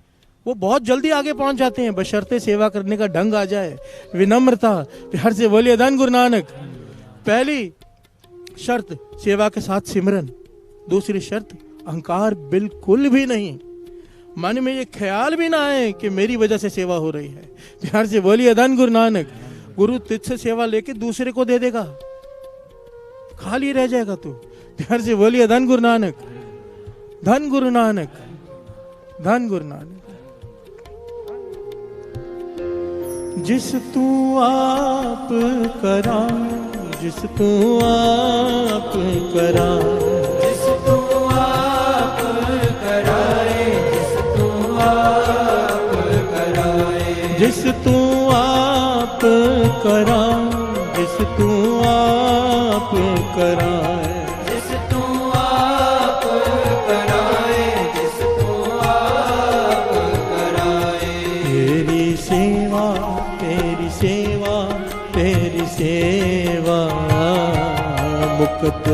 वो बहुत जल्दी आगे पहुंच जाते हैं, बशर्ते सेवा करने का ढंग आ जाए, विनम्रता। प्यार से बोलिए धन गुरु नानक। पहली शर्त सेवा के साथ सिमरन, दूसरी शर्त अहंकार बिल्कुल भी नहीं। मन में ये ख्याल भी ना आए कि मेरी वजह से सेवा हो रही है। प्यार से बोलिए धन गुरु नानक। गुरु तुझसे सेवा लेके दूसरे को दे देगा, खाली रह जाएगा तू। प्यार से बोलिए धन गुरु नानक, धन गुरु नानक, धन गुरु नानक। जिस तू आप करा, जिस तू आप करा, जिस तू आप कराए, जिस तू आप कराए, जिस तू आप करा, जिस तू आप कराए, जिस तू आप कराए, जिस तू आप कराए। तेरी सेवा तेरी सेवा तेरी सेवा, मुक्त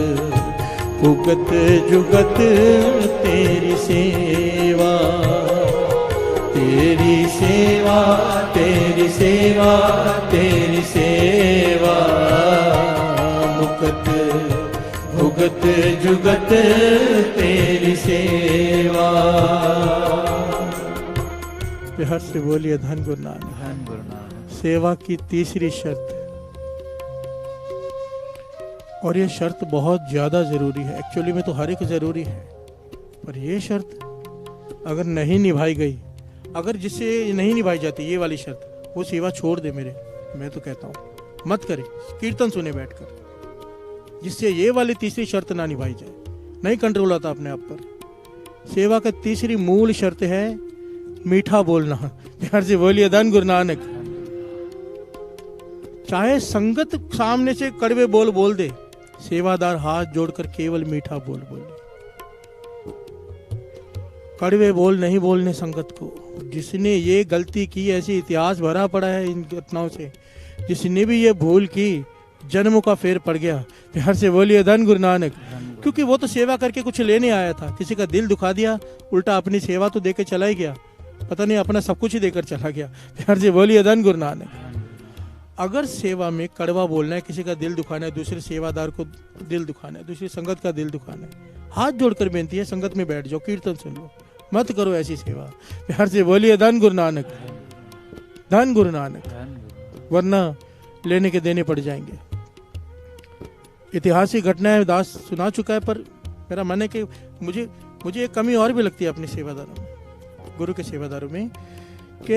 भुगत जुगत तेरी सेवा, तेरी सेवा, तेरी सेवा, तेरी सेवा, मुकत भुगत जुगत तेरी सेवा। प्यार से बोलिए धन गुरु नानक। धन गुरु नानक। सेवा की तीसरी शर्त, और ये शर्त बहुत ज़्यादा ज़रूरी है। एक्चुअली में तो हर एक ज़रूरी है, पर ये शर्त अगर नहीं निभाई गई, अगर जिससे नहीं निभाई जाती ये वाली शर्त, वो सेवा छोड़ दे मेरे, मैं तो कहता हूँ मत करे, कीर्तन सुने बैठकर। जिससे ये वाली तीसरी शर्त ना निभाई जाए, नहीं कंट्रोल आता अपने आप पर। सेवा का तीसरी मूल शर्त है मीठा बोलना। प्यार से बोलिए धन गुरु नानक। चाहे संगत सामने से कड़वे बोल बोल दे, सेवादार हाथ जोड़कर केवल मीठा बोल बोले। कड़वे बोल नहीं बोलने संगत को। जिसने ये गलती की, ऐसी इतिहास भरा पड़ा है इन घटनाओं से, जिसने भी ये भूल की जन्मों का फेर पड़ गया। प्यार से बोलिए धन गुरु नानक। क्योंकि वो तो सेवा करके कुछ लेने आया था, किसी का दिल दुखा दिया, उल्टा अपनी सेवा तो देके चला ही गया, पता नहीं अपना सब कुछ ही देकर चला गया। प्यार से बोलिए धन गुरु नानक। अगर सेवा में कड़वा बोलना है, किसी का दिल दुखाना है, दूसरे सेवादार को दिल दुखाना है, दूसरी संगत का दिल दुखाना है, हाथ जोड़कर बेनती है संगत में बैठ जाओ, कीर्तन सुन लो, मत करो ऐसी सेवा। प्यार से बोलिए धन गुरु नानक, धन गुरु नानक, वरना लेने के देने पड़ जाएंगे। ऐतिहासिक घटनाएं दास सुना चुका है, पर मेरा मन है कि मुझे एक कमी और भी लगती है अपने सेवादारों में, गुरु के सेवादारों में, कि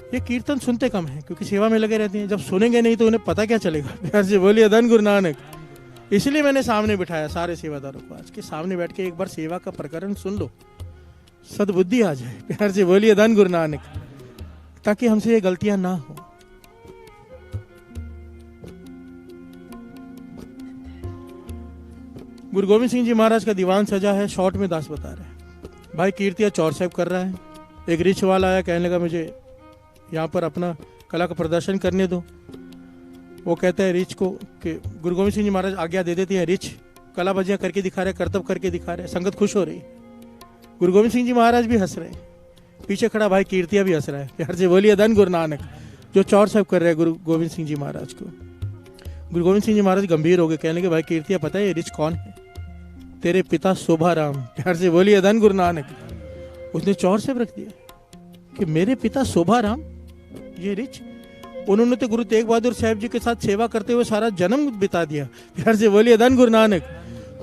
ये कीर्तन सुनते कम है, क्योंकि सेवा में लगे रहते हैं। जब सुनेंगे नहीं तो उन्हें पता क्या चलेगा। प्यार से बोलिए धन गुरु नानक। इसलिए मैंने सामने बिठाया सारे सेवादारों को, आज के सामने बैठ के एक बार सेवा का प्रकरण सुन लो, सद्बुद्धि आ जाए। प्यार से बोलिए धन गुरु नानक, ताकि हमसे ये गलतियां ना हो। गुरु गोविंद सिंह जी महाराज का दीवान सजा है, शॉर्ट में दास बता रहे हैं। भाई कीर्तिया चौर साहब कर रहा है, एक रिच वाला आया, कहने लगा मुझे यहाँ पर अपना कला का प्रदर्शन करने दो। वो कहता है रिच को कि गुरु गोविंद सिंह जी महाराज आज्ञा दे देते हैं, रिच कला बजियाँ करके दिखा रहे, करतब करके दिखा रहे, संगत खुश हो रही। गुरु गोविंद सिंह जी महाराज भी हंस रहे, पीछे खड़ा भाई कीर्तिया भी हंस रहा है। प्यार से बोलिए धन गुरु नानक। जो चौर साहब कर रहे हैं गुरु गोविंद सिंह जी महाराज को, गुरु गोविंद सिंह जी महाराज गंभीर हो गए, कहने लगे भाई कीर्तिया पता है ये रिच कौन है? तेरे पिता शोभाराम। प्यार से बोलिए धन गुरु नानक। उसने चौर साहब रख दिया कि मेरे पिता शोभाराम ये रिच, उन्होंने तो गुरु तेग बहादुर साहब जी के साथ सेवा करते हुए सारा जन्म बिता दिया। प्यार से बोलिए धन गुरु नानक।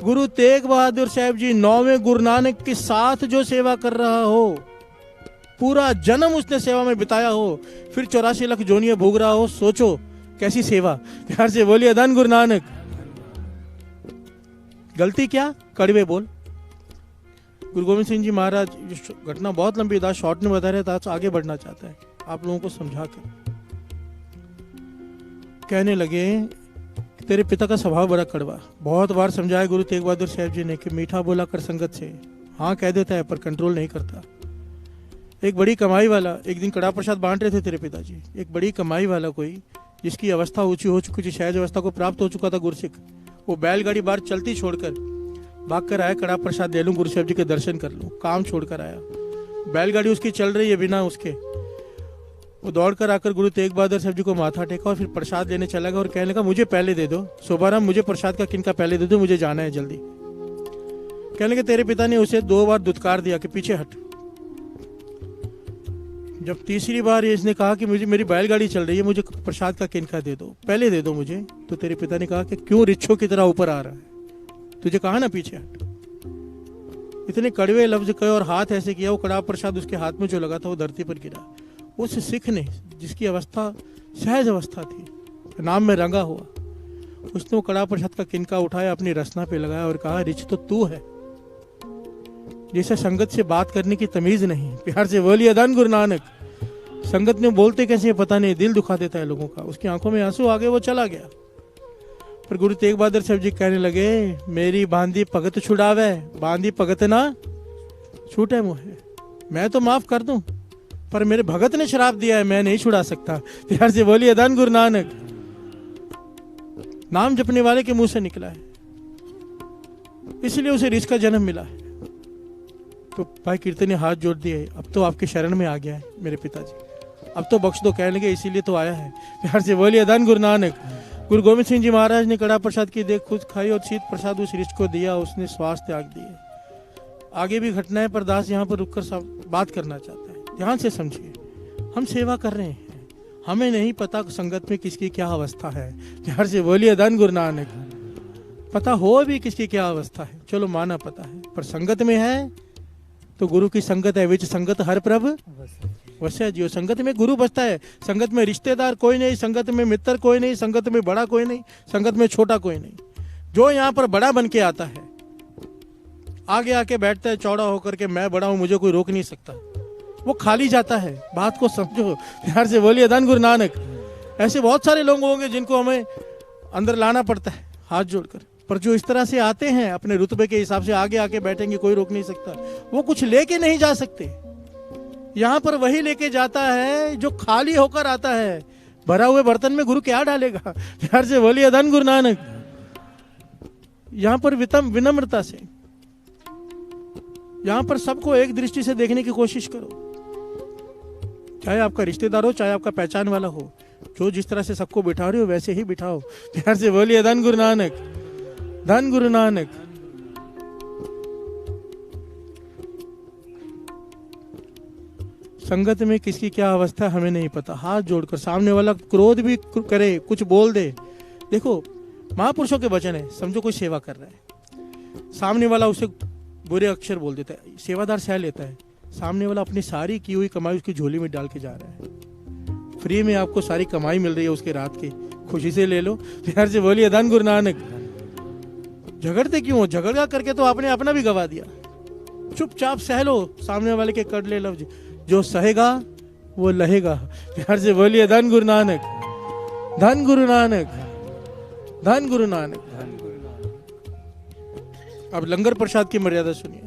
गुरु तेग बहादुर साहब जी 9वें गुरु नानक के साथ जो सेवा कर रहा हो, पूरा जन्म उसने सेवा में बिताया हो, फिर 84 लाख जोनियां भोग रहा हो, सोचो कैसी सेवा। प्यार से बोलिए धन गुरु नानक। गलती क्या? कड़वे बोल। गुरु गोविंद सिंह जी महाराज, घटना बहुत लंबी था, शॉर्ट में बता रहे था, आगे बढ़ना चाहता है आप लोगों को समझा कर। कहने लगे तेरे पिता का स्वभाव बड़ा कड़वा, बहुत बार समझाया गुरु तेग बहादुर साहब जी ने कि मीठा बोला कर संगत से, हाँ कह देता है पर कंट्रोल नहीं करता। एक बड़ी कमाई वाला, एक दिन कड़ा प्रसाद बांट रहे थे तेरे पिताजी, एक बड़ी कमाई वाला कोई जिसकी अवस्था ऊंची हो चुकी थी, शायद अवस्था को प्राप्त हो चुका था गुरसिख, वो बैलगाड़ी बाहर चलती छोड़कर भाग कर आया, कड़ा प्रसाद ले लूं, गुरु साहब जी के दर्शन कर लूं, काम छोड़कर आया। बैलगाड़ी उसकी चल रही है बिना उसके, वो दौड़कर आकर गुरु तेग बहादुर साहब जी को माथा टेका और फिर प्रसाद लेने चला गया और कहने लगा मुझे पहले दे दो शोभाराम, मुझे प्रसाद का किनका पहले दे दो, मुझे जाना है जल्दी। कहने लगे तेरे पिता ने उसे 2 बार दुत्कार दिया कि पीछे हट। जब तीसरी बार इसने कहा कि मुझे मेरी बैलगाड़ी चल रही है, मुझे प्रसाद का किनका दे दो, पहले दे दो मुझे, तो तेरे पिता ने कहा कि क्यों रिच्छों की तरह ऊपर आ रहा है, तुझे कहा ना पीछे हट। इतने कड़वे लफ्ज कहे और हाथ ऐसे किया, वो कड़ा प्रसाद उसके हाथ में जो लगा था वो धरती पर गिरा। उस सिख ने, जिसकी अवस्था सहज अवस्था थी, नाम में रंगा हुआ, उसने वो कड़ा प्रसाद का किनका उठाया, अपनी रसना पे लगाया और कहा रिच तो तू है, जैसे संगत से बात करने की तमीज नहीं। प्यार से बोलिए धन गुरु नानक। संगत में बोलते कैसे पता नहीं, दिल दुखा देता है लोगों का। उसकी आंखों में आंसू आ गए, वो चला गया। पर गुरु तेग बहादुर साहब जी कहने लगे मेरी बांधी भगत छुड़ावे, बांधी भगत ना छूटे मुहे। मैं तो माफ कर दूं, पर मेरे भगत ने शराब दिया है, मैं नहीं छुड़ा सकता। प्यार से बोलिए धन गुरु नानक। नाम जपने वाले के मुंह से निकला है। इसलिए उसे ऋषि का जन्म मिला है। तो भाई कीर्तन ने हाथ जोड़ दिए, अब तो आपके शरण में आ गया है मेरे पिताजी, अब तो बख्श दो, कहने लगे इसीलिए तो आया है। प्यार से बोलिए धन गुरु नानक। गुरु गोविंद सिंह जी महाराज ने कड़ा प्रसाद की देख खुद खाई और शीत प्रसाद उस ऋषि को दिया, उसने श्वास त्याग दिए। आगे भी घटनाएं पर दास यहाँ पर रुककर सब बात करना चाहता है, ध्यान से समझिए। हम सेवा कर रहे हैं, हमें नहीं पता संगत में किसकी क्या अवस्था है। प्यार से बोलिए धन गुरु नानक। पता हो भी किसकी क्या अवस्था है, चलो माना पता है, पर संगत में है तो गुरु की संगत है। विच संगत हर प्रभ वैसे जियो। संगत में गुरु बसता है, संगत में रिश्तेदार कोई नहीं, संगत में मित्र कोई नहीं, संगत में बड़ा कोई नहीं, संगत में छोटा कोई नहीं। जो यहाँ पर बड़ा बन के आता है, आगे आके बैठता है चौड़ा होकर के, मैं बड़ा हूं मुझे कोई रोक नहीं सकता, वो खाली जाता है। बात को समझो, प्यार से बोलिए धन गुरु नानक। ऐसे बहुत सारे लोग होंगे जिनको हमें अंदर लाना पड़ता है हाथ जोड़कर, पर जो इस तरह से आते हैं अपने रुतबे के हिसाब से आगे आके बैठेंगे, कोई रोक नहीं सकता। वो कुछ लेके नहीं जा सकते, यहाँ पर वही लेके जाता है जो खाली होकर आता है। भरा हुए बर्तन में गुरु क्या डालेगा। प्यार से बोलिए धन गुरु नानक। यहाँ पर विनम्रता से, यहाँ पर सबको एक दृष्टि से देखने की कोशिश करो, चाहे आपका रिश्तेदार हो चाहे आपका पहचान वाला हो, जो जिस तरह से सबको बिठा रहे हो वैसे ही बिठाओ। प्यार से बोलिए धन गुरु नानक, धन गुरु नानक। संगत में किसकी क्या अवस्था हमें नहीं पता। हाथ जोड़कर सामने वाला क्रोध भी करे, कुछ बोल दे, देखो महापुरुषों के वचन है, समझो कोई सेवा कर रहा है, सामने वाला उसे बुरे अक्षर बोल देता है, सेवादार सह लेता है, सामने वाला अपनी सारी की हुई कमाई उसकी झोली में डाल के जा रहा है। फ्री में आपको सारी कमाई मिल रही है उसके रात की, खुशी से ले लो। प्यार से बोलिए धन गुरु नानक। झगड़ते क्यों हो, झगड़ा करके तो आपने अपना भी गवा दिया। चुपचाप सह लो सामने वाले के कड़ले लफ्ज, जो सहेगा वो लहेगा। प्यार से बोलिए धन गुरु नानक, धन गुरु नानक, धन गुरु नानक। अब लंगर प्रसाद की मर्यादा सुनिए।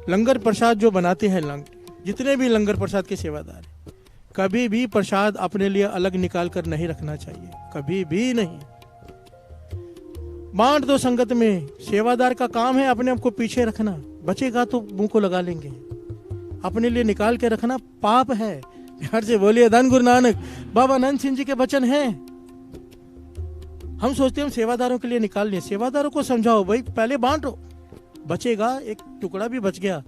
लंगर प्रसाद जो बनाते हैं जितने भी लंगर प्रसाद के सेवादार, कभी भी प्रसाद अपने लिए अलग निकाल कर नहीं रखना चाहिए, कभी भी नहीं। बांट दो संगत में। सेवादार का काम है अपने आप को पीछे रखना, बचेगा तो मुंह को लगा लेंगे, अपने लिए निकाल के रखना पाप है। प्यार से बोलिए धन गुरु नानक। बाबा नंद सिंह जी के वचन हैं। हम सोचते हैं हम सेवादारों के लिए निकाल लें, सेवादारों को समझाओ भाई पहले बांटो, बचेगा एक टुकड़ा भी बच गया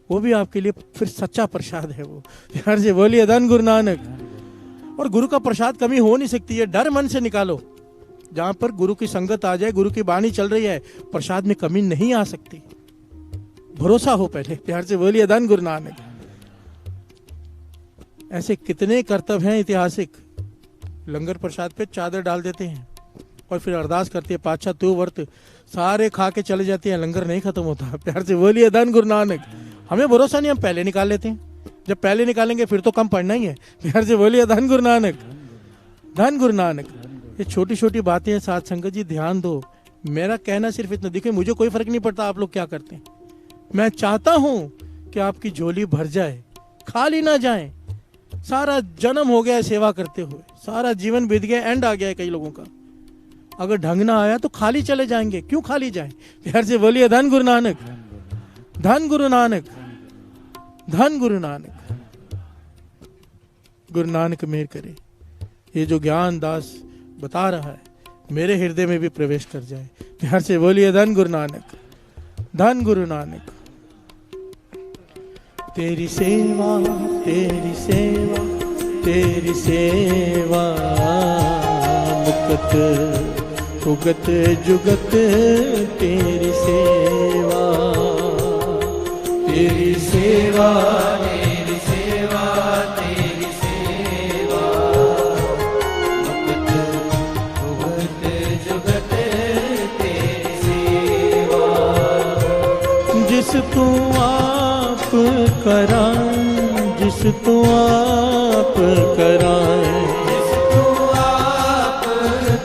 वो भी आपके लिए फिर सच्चा प्रसाद है वो। प्यार से बोलिए धन गुरु नानक। और गुरु का प्रसाद कमी हो नहीं सकती है, डर मन से निकालो। जहां पर गुरु की संगत आ जाए, गुरु की वाणी चल रही है, प्रसाद में कमी नहीं आ सकती, भरोसा हो पहले। प्यार से बोलिए धन गुरु नानक। ऐसे कितने कर्तव्य हैं ऐतिहासिक, लंगर प्रसाद पे चादर डाल देते हैं और फिर अरदास करते हैं, पातशाह तू वर्त, सारे खा के चले जाते हैं, लंगर नहीं खत्म होता। प्यार से बोलिए धन गुरु नानक। हमें भरोसा नहीं, हम पहले निकाल लेते हैं, जब पहले निकालेंगे फिर तो कम पड़ना ही है। प्यार से बोलिए धन गुरु नानक, धन गुरु नानक। ये छोटी छोटी बातें हैं साथ संगत जी, ध्यान दो। मेरा कहना सिर्फ इतना, देखिए मुझे कोई फर्क नहीं पड़ता आप लोग क्या करते हैं, मैं चाहता हूं कि आपकी झोली भर जाए, खाली ना जाए। सारा जन्म हो गया है सेवा करते हुए, सारा जीवन बीत गया, एंड आ गया है कई लोगों का। अगर ढंग ना आया तो खाली चले जाएंगे, क्यों खाली जाए। प्यार से बोलिए धन गुरु नानक, धन गुरु नानक, धन गुरु नानक। गुरु नानक मेहर करे, ये जो ज्ञान दास बता रहा है मेरे हृदय में भी प्रवेश कर जाए। प्यार से बोलिए धन गुरु नानक, धन गुरु नानक। तेरी सेवा तेरी सेवा तेरी सेवा, मुकत उगत जुगत तेरी सेवा, तेरी सेवा तेरी सेवा तेरी सेवा, मुकत उगत जुगत तेरी सेवा। जिस तू आप कराए, जिस तू आप कराए, जिस तू आप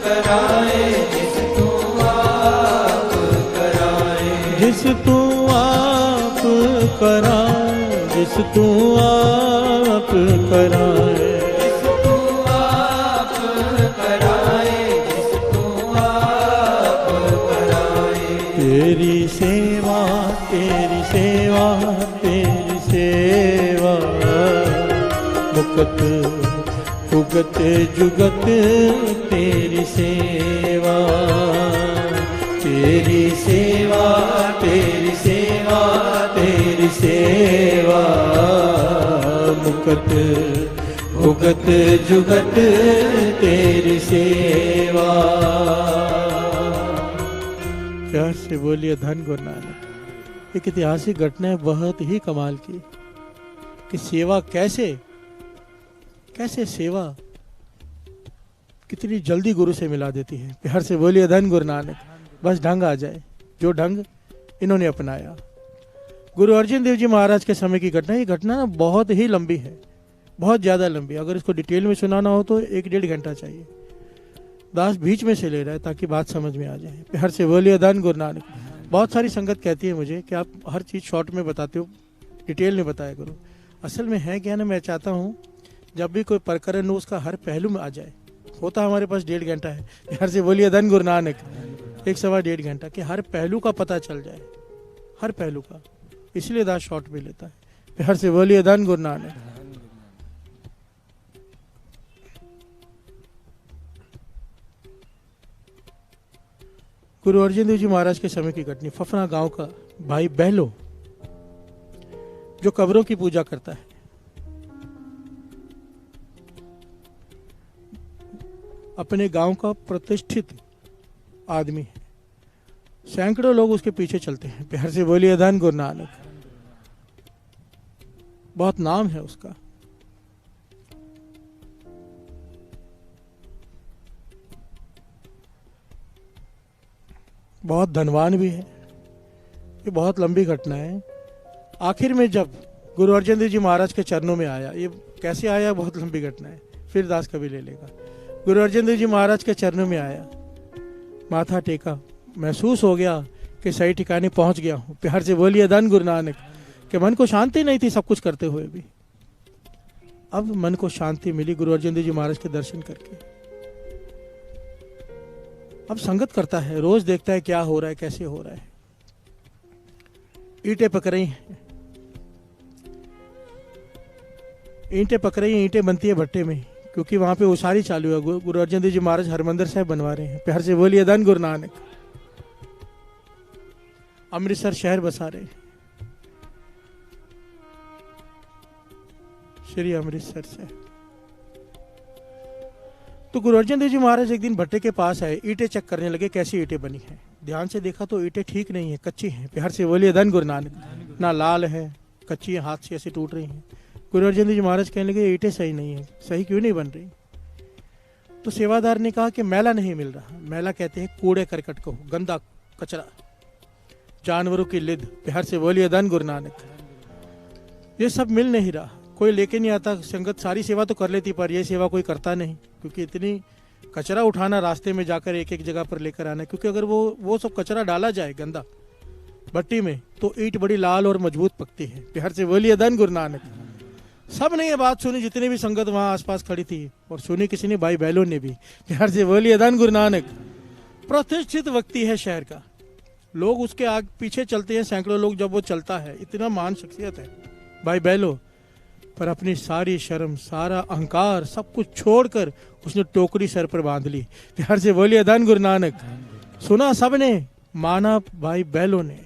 कराए, जिस तू आप कराए, जिस तू आप कराए, जिस तू आप कराए, जिस तू आप कराए, जिस तू आप कराए। तेरी जुगत उगत जुगत तेरी सेवा, तेरी सेवा, तेरी सेवा, तेरी सेवा, मुकत उगत जुगत तेरी सेवा। प्यार से बोलिए धन गुरु नानक। एक ऐतिहासिक घटना है बहुत ही कमाल की कि सेवा कैसे कैसे सेवा कितनी जल्दी गुरु से मिला देती है। प्यार से बोलिए धन गुरु नानक। बस ढंग आ जाए, जो ढंग इन्होंने अपनाया। गुरु अर्जन देव जी महाराज के समय की घटना। ये घटना ना बहुत ही लंबी है, बहुत ज़्यादा लंबी। अगर इसको डिटेल में सुनाना हो तो 1-1.5 घंटा चाहिए। दास बीच में से ले रहा है ताकि बात समझ में आ जाए। प्यार से बोलिए धन गुरु नानक। बहुत सारी संगत कहती है मुझे कि आप हर चीज़ शॉर्ट में बताते हो, डिटेल में बताया करो। असल में है क्या ना, मैं चाहता हूँ जब भी कोई प्रकरण हो उसका हर पहलू में आ जाए। होता हमारे पास 1.5 घंटा है। प्यार से बोलिए धन गुरु नानक। 1-1.25 घंटा कि हर पहलू का पता चल जाए, हर पहलू का। इसलिए दास शॉर्ट में लेता है। प्यार से बोलिए धन गुरु नानक। गुरु अर्जन देव जी महाराज के समय की घटना। फफना गांव का भाई बहलो जो कब्रों की पूजा करता है, अपने गांव का प्रतिष्ठित आदमी है। सैकड़ों लोग उसके पीछे चलते हैं। प्यार से बोलिए धन गुरु नानक। बहुत नाम है उसका। बहुत धनवान भी है। ये बहुत लंबी घटना है। आखिर में जब गुरु अर्जन देव जी महाराज के चरणों में आया, ये कैसे आया बहुत लंबी घटना है, फिर दास कभी ले लेगा। गुरु अर्जन देव जी महाराज के चरणों में आया, माथा टेका, महसूस हो गया कि सही ठिकाने पहुंच गया हूं। प्यार से बोलिए धन गुरु नानक। कि मन को शांति नहीं थी सब कुछ करते हुए भी, अब मन को शांति मिली गुरु अर्जन देव जी महाराज के दर्शन करके। अब संगत करता है, रोज देखता है क्या हो रहा है, कैसे हो रहा है। ईंटें पक रही हैं, ईंटें पक रही हैं, ईंटें बनती है भट्टे में, क्योंकि वहां पे उसारी चालू है। गुरु अर्जन देव जी महाराज हरमंदिर साहब बनवा रहे हैं। प्यार से बोलिए धन गुरु नानक। अमृतसर शहर बसा रहे, श्री अमृतसर से। तो गुरु अर्जन देव जी महाराज एक दिन भट्टे के पास आए, ईंटें चेक करने लगे कैसी ईंटें बनी हैं। ध्यान से देखा तो ईंटें ठीक नहीं है, कच्ची हैं। प्यार से बोलिए धन गुरु नानक। ना लाल है, कच्ची है, हाथ से ऐसे टूट रही हैं। गुरु अर्जन देव जी महाराज कहने लगे ईंटें सही नहीं है। सही क्यों नहीं बन रही? तो सेवादार ने कहा कि मैला नहीं मिल रहा। मैला कहते हैं कूड़े करकट को, गंदा कचरा, जानवरों की लिद। प्यार से बोलिए धन गुरु नानक। ये सब मिल नहीं रहा, कोई लेके नहीं आता। संगत सारी सेवा तो कर लेती पर यह सेवा कोई करता नहीं, क्योंकि इतनी कचरा उठाना, रास्ते में जाकर एक एक जगह पर लेकर आना। क्योंकि अगर वो सब कचरा डाला जाए गंदा भट्टी में तो ईंट बड़ी लाल और मजबूत पकती है। प्यार से बोलिए धन गुरु नानक। सब ने ये बात सुनी, जितने भी संगत वहां आसपास खड़ी थी, और सुनी किसी ने, भाई बहलों ने भी। प्यार से बोलिए धन गुरु नानक। प्रतिष्ठित व्यक्ति है शहर का, लोग उसके आगे पीछे चलते हैं, सैकड़ों लोग जब वो चलता है, इतना महान शख्सियत है भाई बहलो। पर अपनी सारी शर्म, सारा अहंकार, सब कुछ छोड़कर उसने टोकरी सर पर बांध ली। प्यार से बोलिए धन गुरु नानक। सुना सबने, माना भाई बहलों ने।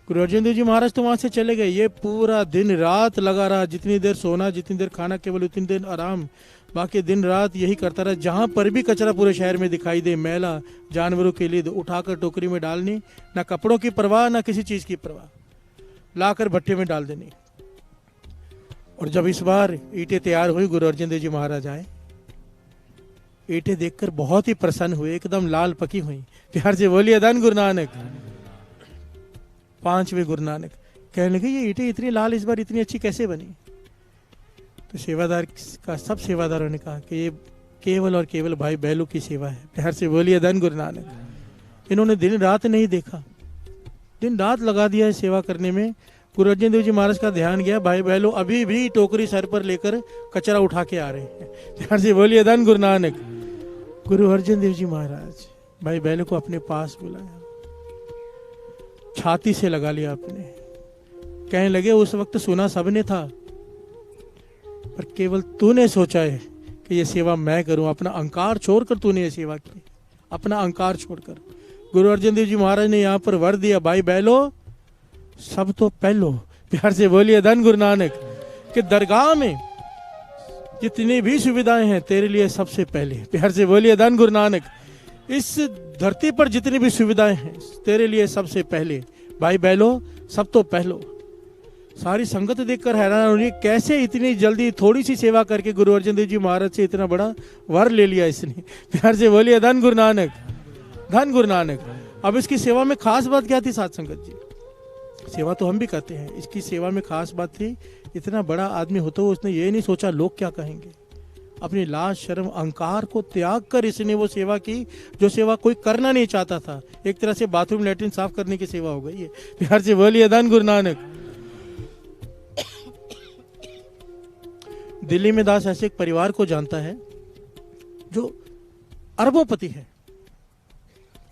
गुरु अर्जन देव जी महाराज तो वहां से चले गए। ये पूरा दिन रात लगा रहा, जितनी देर सोना, जितनी देर खाना, केवल उतनी देर आराम। बाकी दिन रात यही करता रहा। जहां पर भी कचरा पूरे शहर में दिखाई दे, मैला, जानवरों के लिए उठाकर टोकरी में डालनी, ना कपड़ों की परवाह, ना किसी चीज की परवाह, लाकर भट्टे में डाल देनी। और जब इस बार ईंटें तैयार हुई, गुरु अर्जन देव जी महाराज आए, ईंटें देखकर बहुत ही प्रसन्न हुए, एकदम लाल पकी हुई। प्यार से बोलिए धन गुरु नानक। 5वें गुरु नानक कहने लगे ये ईंटें इतनी लाल इस बार इतनी अच्छी कैसे बनी? तो सेवादार का, सब सेवादारों ने कहा कि ये केवल और केवल भाई बहलों की सेवा है। प्यार से बोलिए धन गुरु नानक। इन्होंने दिन रात नहीं देखा, दिन रात लगा दिया है सेवा करने में। गुरु अर्जन देव जी महाराज का ध्यान गया, भाई बहलों अभी भी टोकरी सर पर लेकर कचरा उठा के आ रहे हैं। प्यार से बोलिए धन गुरु नानक। गुरु अर्जन देव जी महाराज भाई बहलों को अपने पास बुलाया, छाती से लगा लिया अपने। कहने लगे उस वक्त सुना सबने था पर केवल तूने सोचा है कि ये सेवा मैं करूं। अपना अहंकार छोड़कर तूने ये सेवा की, अपना अहंकार छोड़कर। गुरु अर्जन देव जी महाराज ने यहाँ पर वर दिया, भाई बहलो सब तो पहलो। प्यार से बोलिए धन गुरु नानक। कि दरगाह में जितनी भी सुविधाएं हैं तेरे लिए सबसे पहले। प्यार से बोलिए धन गुरु नानक। इस धरती पर जितनी भी सुविधाएं हैं तेरे लिए सबसे पहले, भाई बहलो सब तो पहलो। सारी संगत देखकर हैरान हो रही है, कैसे इतनी जल्दी थोड़ी सी सेवा करके गुरु अर्जन देव जी महाराज से इतना बड़ा वर ले लिया इसने। प्यार से बोलिए धन गुरु नानक, धन गुरु नानक। अब इसकी सेवा में खास बात क्या थी साध संगत जी? सेवा तो हम भी करते हैं, इसकी सेवा में खास बात थी, इतना बड़ा आदमी होता हुआ उसने ये नहीं सोचा लोग क्या कहेंगे। अपनी लाज शर्म अहंकार को त्याग कर इसने वो सेवा की जो सेवा कोई करना नहीं चाहता था। एक तरह से बाथरूम लैट्रिन साफ करने की सेवा हो गई है। प्यार से बोलिए धन गुरु नानक। दिल्ली में दास ऐसे एक परिवार को जानता है जो अरबोंपति है,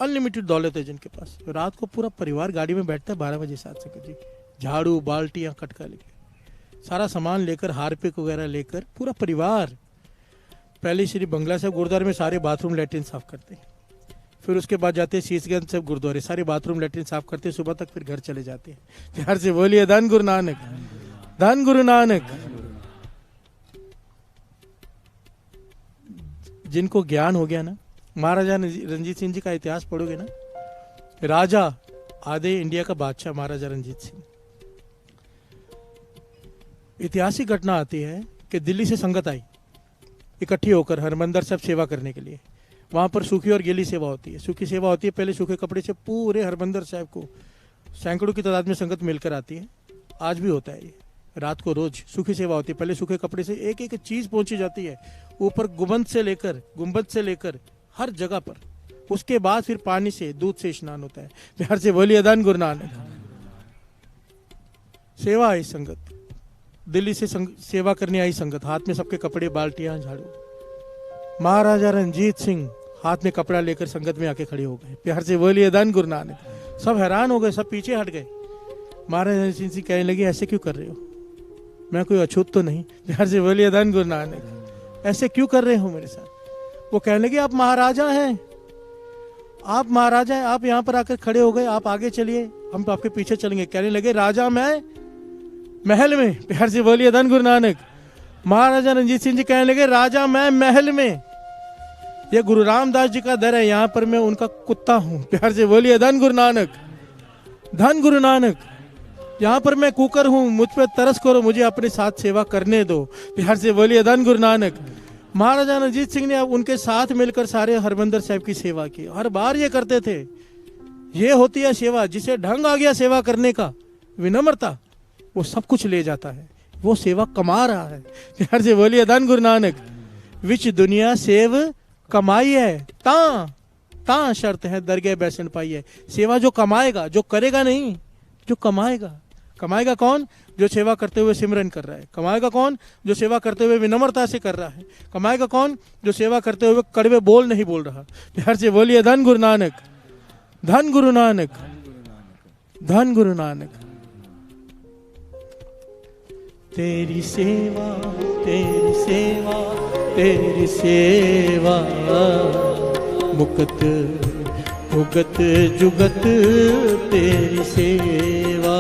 अनलिमिटेड दौलत है जिनके पास। रात को पूरा परिवार गाड़ी में बैठता है 12 बजे साथ से जी, झाड़ू बाल्टियां कटका लेके सारा सामान लेकर, हारपिक वगैरह लेकर पूरा परिवार पहले श्री बंगला साहब गुरुद्वारे में सारे बाथरूम लैट्रिन साफ करते हैं। फिर उसके बाद जाते हैं शीशगंज साहब गुरुद्वारे, सारे बाथरूम लैट्रिन साफ करते हैं सुबह तक, फिर घर चले जाते हैं। प्यार से बोलिए धन गुरु नानक, धन गुरु नानक। जिनको ज्ञान हो गया ना, महाराजा रंजीत सिंह जी का इतिहास पढ़ोगे ना, राजा आधे इंडिया का बादशाह महाराजा रंजीत सिंह। ऐतिहासिक घटना आती है कि दिल्ली से संगत आई इकट्ठी होकर हरमंदिर साहब सेवा करने के लिए। वहां पर सूखी और गीली सेवा होती है। सूखी सेवा होती है, पहले सूखे कपड़े से पूरे हरमंदिर साहब को सैकड़ों की तादाद में संगत मिलकर आती है। आज भी होता है ये, रात को रोज सूखी सेवा होती है। पहले सूखे कपड़े से एक एक चीज पहुंची जाती है ऊपर, गुंबद से लेकर हर जगह पर। उसके बाद फिर पानी से, दूध से स्नान होता है। प्यार से बोलिए धन गुरु नानक। सेवा आई संगत, दिल्ली से सेवा करने आई संगत, हाथ में सबके कपड़े, बाल्टियां, झाड़ू। महाराजा रंजीत सिंह हाथ में कपड़ा लेकर संगत में आके खड़े हो गए। प्यार से बोलिए धन गुरु नानक। सब हैरान हो गए, सब पीछे हट गए। महाराजा रंजीत सिंह कहने लगे, ऐसे क्यों कर रहे हो? मैं कोई अछूत तो नहीं? प्यार से बोलिए धन गुरु नानक। ऐसे क्यों कर रहे हो मेरे साथ? वो कहने लगे, आप महाराजा हैं, आप महाराजा हैं, आप यहाँ पर आकर खड़े हो गए, आप आगे चलिए, हम आपके पीछे चलेंगे। कहने लगे, राजा मैं महल में। प्यार से बोलिए धन गुरु नानक। महाराजा रंजीत सिंह जी कहने लगे, राजा मैं महल में। ये गुरु रामदास जी का दर है, यहाँ पर मैं उनका कुत्ता हूँ। प्यार से बोलिए धन गुरु नानक, धन गुरु नानक। यहाँ पर मैं कुकर हूँ, मुझ पर तरस करो, मुझे अपने साथ सेवा करने दो। प्यार से बोलिए धन गुरु नानक। महाराजा रंजीत सिंह ने अब उनके साथ मिलकर सारे हरमंदिर साहब की सेवा की। हर बार ये करते थे। ये होती है सेवा, जिसे ढंग आ गया सेवा करने का, विनम्रता, वो सब कुछ ले जाता है, वो सेवा कमा रहा है। प्यार से बोलिए धन गुरु नानक। विच दुनिया सेव कमाई है, ता शर्त है दरगाह बैसन पाई है। सेवा जो कमाएगा, जो करेगा नहीं, जो कमाएगा। कमाएगा कौन? जो सेवा करते हुए सिमरन कर रहा है। कमाएगा कौन? जो सेवा करते हुए विनम्रता से कर रहा है। कमाएगा कौन? जो सेवा करते हुए कड़वे बोल नहीं बोल रहा। प्यार से बोलिए धन गुरु नानक, धन गुरु नानक, धन गुरु नानक। तेरी सेवा, तेरी सेवा, तेरी सेवा, मुक्त भुगत जुगत तेरी सेवा।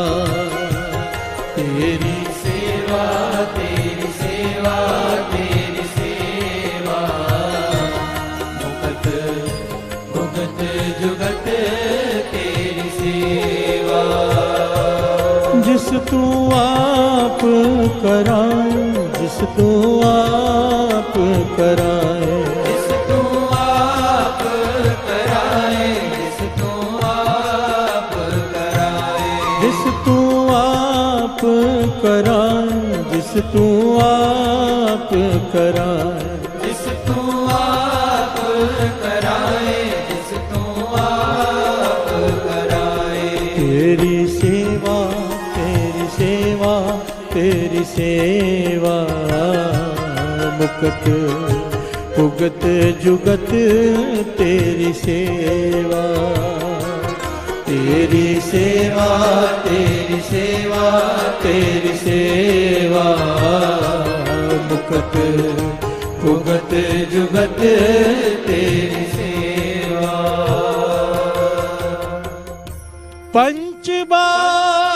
तेरी सेवा, तेरी सेवा, तेरी सेवा, मुक्त भुगत जुगत तेरी सेवा। जिस तू आप कराए, जिस तू आप कराए, जिस तू आप कराए, जिस तू आप कराए, जिस तू आप कराए, जिस तू आप कराए, जिस तू आप कराए, जिस तू आप कराए। तेरी सेवा, तेरी सेवा, तेरी सेवा, मुक्त भुगत जुगत तेरी सेवा। तेरी सेवा, तेरी सेवा, तेरी सेवा, मुकत भुगत जुगत तेरी सेवा। पंच बार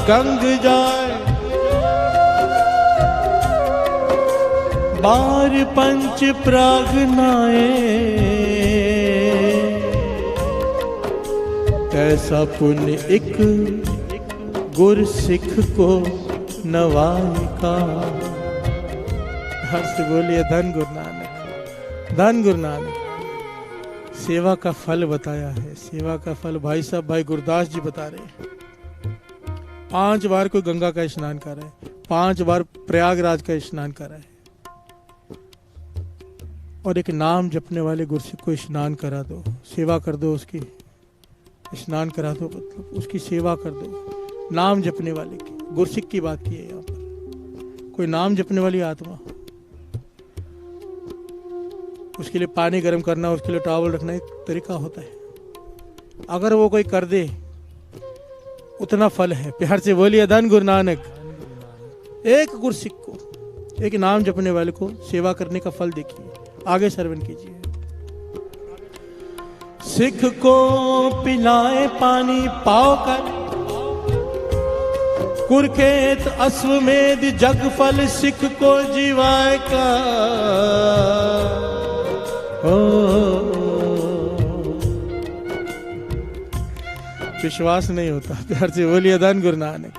गंग जाए, बार पंच प्राग नाए, कैसा पुण्य एक गुर सिख को नवाए का। हर से बोलिए धन गुरु नानक, धन गुरु नानक। सेवा का फल बताया है, सेवा का फल भाई साहब भाई गुरदास जी बता रहे हैं। 5 बार कोई गंगा का स्नान कर रहा है, 5 बार प्रयागराज का स्नान कर रहा है, और एक नाम जपने वाले गुरसिख को स्नान करा दो, सेवा कर दो, उसकी स्नान करा दो, मतलब उसकी सेवा कर दो। नाम जपने वाले की, गुरसिख की बात की है यहाँ पर। कोई नाम जपने वाली आत्मा, उसके लिए पानी गर्म करना, उसके लिए टॉवल रखना एक तरीका होता है। अगर वो कोई कर दे उतना फल है। प्यार से बोलिए धन गुरु नानक। एक गुरसिख को, एक नाम जपने वाले को सेवा करने का फल देखिए। आगे श्रवण कीजिए। सिख को पिलाए पानी पाओ कर, कुरखेत अश्वमेध जग फल सिख को जीवाए का। विश्वास नहीं होता। प्यार से बोलिए धन गुरु नानक।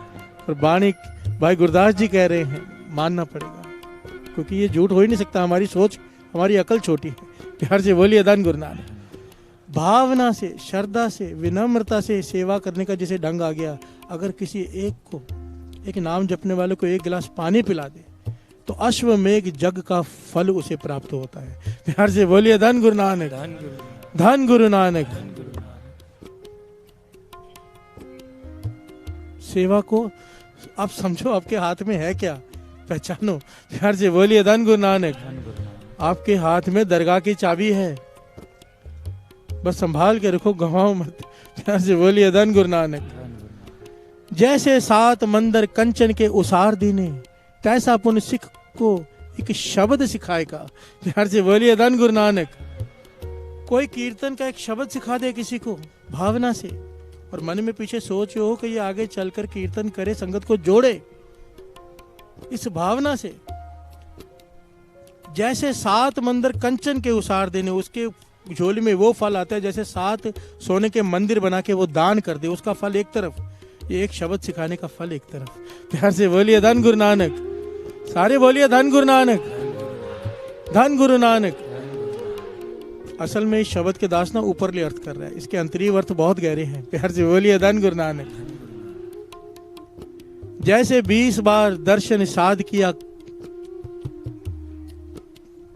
और बाणी भाई गुरदास जी कह रहे हैं, मानना पड़ेगा, क्योंकि ये झूठ हो ही नहीं सकता। हमारी सोच, हमारी अकल छोटी है। प्यार से बोलिए धन गुरु नानक। भावना से, श्रद्धा से, विनम्रता से सेवा करने का जैसे ढंग आ गया। अगर किसी एक को, एक नाम जपने वाले को 1 गिलास पानी पिला दे तो अश्वमेघ जग का फल उसे प्राप्त होता है। प्यार से बोलिए धन गुरु नानक, धन गुरु नानक। सेवा को आप समझो आपके हाथ में है क्या, पहचानो। प्यार से बोलिए धन गुरु नानक। आपके हाथ में दरगाह की चाबी है, बस संभाल के रखो, गवाओ मत। प्यार से बोलिए धन गुरु नानक। जैसे 7 मंदिर कंचन के उसार दीने, तैसा पुण्य सिख को एक शब्द सिखाएगा। प्यार से बोलिए धन गुरु नानक। कोई कीर्तन का एक शब्द सिखा दे किसी को भावना से, और मन में पीछे सोच हो कि ये आगे चलकर कीर्तन करे, संगत को जोड़े, इस भावना से। जैसे 7 मंदिर कंचन के उसार देने, उसके झोली में वो फल आता है जैसे 7 सोने के मंदिर बना के वो दान कर दे, उसका फल एक तरफ, ये एक शब्द सिखाने का फल एक तरफ। प्यार से बोलिए धन गुरु नानक। सारे बोलिए धन गुरु नानक, धन गुरु नानक। असल में इस शब्द के दास ना ऊपरले अर्थ कर रहा है, इसके अंतरीय अर्थ बहुत गहरे हैं। प्यार से बोलिए धन गुरु नानक। जैसे 20 बार दर्शन साध किया,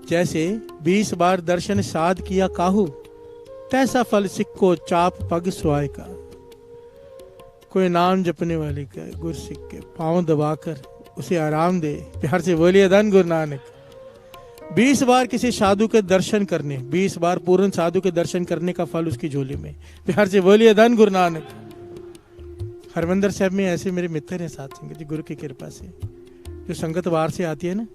जैसे 20 बार दर्शन साध किया काहू, तैसा फल सिख को चाप पग सुहाए का। कोई नाम जपने वाले का गुरसिख के पांव दबाकर उसे आराम दे। प्यार से बोलिए धन गुरु नानक। 20 बार किसी साधु के दर्शन करने, 20 बार पूर्ण साधु के दर्शन करने का फल उसकी झोली में। प्यार से बोलिए धन गुरु नानक। हरमंदिर साहब में ऐसे मेरे मित्र हैं साथ संगत जी, गुरु की कृपा से। जो संगत बाहर से आती है ना,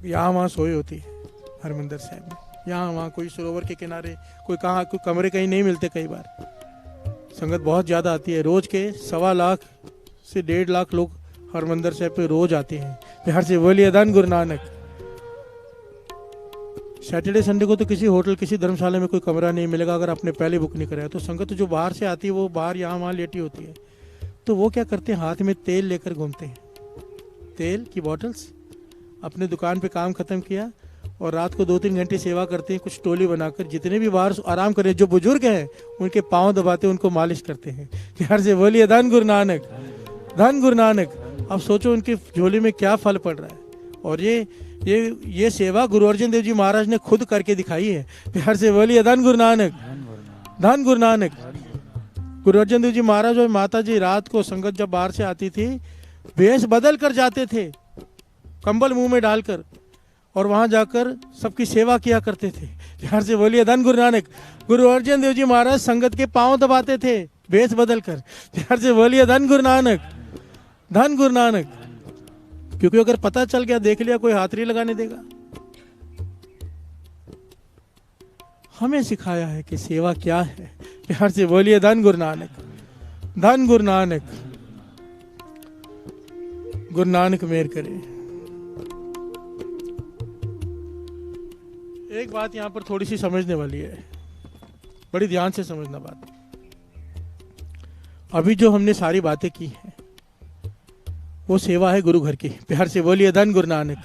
यहाँ वहाँ सोई होती है हरमंदिर साहब में, यहाँ वहाँ कोई सरोवर के किनारे, कोई कहाँ, कोई कमरे कहीं नहीं मिलते। कई बार संगत बहुत ज़्यादा आती है, रोज के 1.25 लाख से 1.5 लाख लोग हरमंदिर साहब पे रोज आते हैं। प्यार से बोलिए धन गुरु नानक। सैटरडे संडे को तो किसी होटल, किसी धर्मशाला में कोई कमरा नहीं मिलेगा अगर आपने पहले बुक नहीं कराया। तो संगत जो बाहर से आती है वो बाहर यहाँ वहाँ लेटी होती है, तो वो क्या करते हैं, हाथ में तेल लेकर घूमते हैं, तेल की बॉटल्स। अपने दुकान पे काम खत्म किया और रात को 2-3 घंटे सेवा करते हैं, कुछ टोली बनाकर। जितने भी बाहर आराम कर रहे हैं, जो बुजुर्ग हैं उनके पाँव दबाते हैं, उनको मालिश करते हैं। प्यार से बोलिए धन गुरु नानक, धन गुरु नानक। अब सोचो उनकी झोली में क्या फल पड़ रहा है। और ये सेवा गुरु अर्जन देव जी महाराज ने खुद करके दिखाई है। प्यार से बोलिए धन गुरु नानक, धन गुरु नानक। गुरु अर्जन देव जी महाराज और माता जी रात को संगत जब बाहर से आती थी, भेष बदल कर जाते थे, कंबल मुंह में डालकर, और वहां जाकर सबकी सेवा किया करते थे। प्यार से बोलिए धन गुरु नानक। गुरु अर्जन देव जी महाराज संगत के पांव दबाते थे भेष बदल कर। प्यार से बोलिए धन गुरु नानक, धन गुरु नानक। क्योंकि अगर पता चल गया, देख लिया, कोई हाथ नहीं लगाने देगा। हमें सिखाया है कि सेवा क्या है। प्यार से बोलिए धन गुरु नानक, धन गुरु नानक। गुरु नानक मेहर करे। एक बात यहां पर थोड़ी सी समझने वाली है, बड़ी ध्यान से समझना बात। अभी जो हमने सारी बातें की हैं वो सेवा है गुरु घर की। प्यार से बोलिए धन गुरु नानक।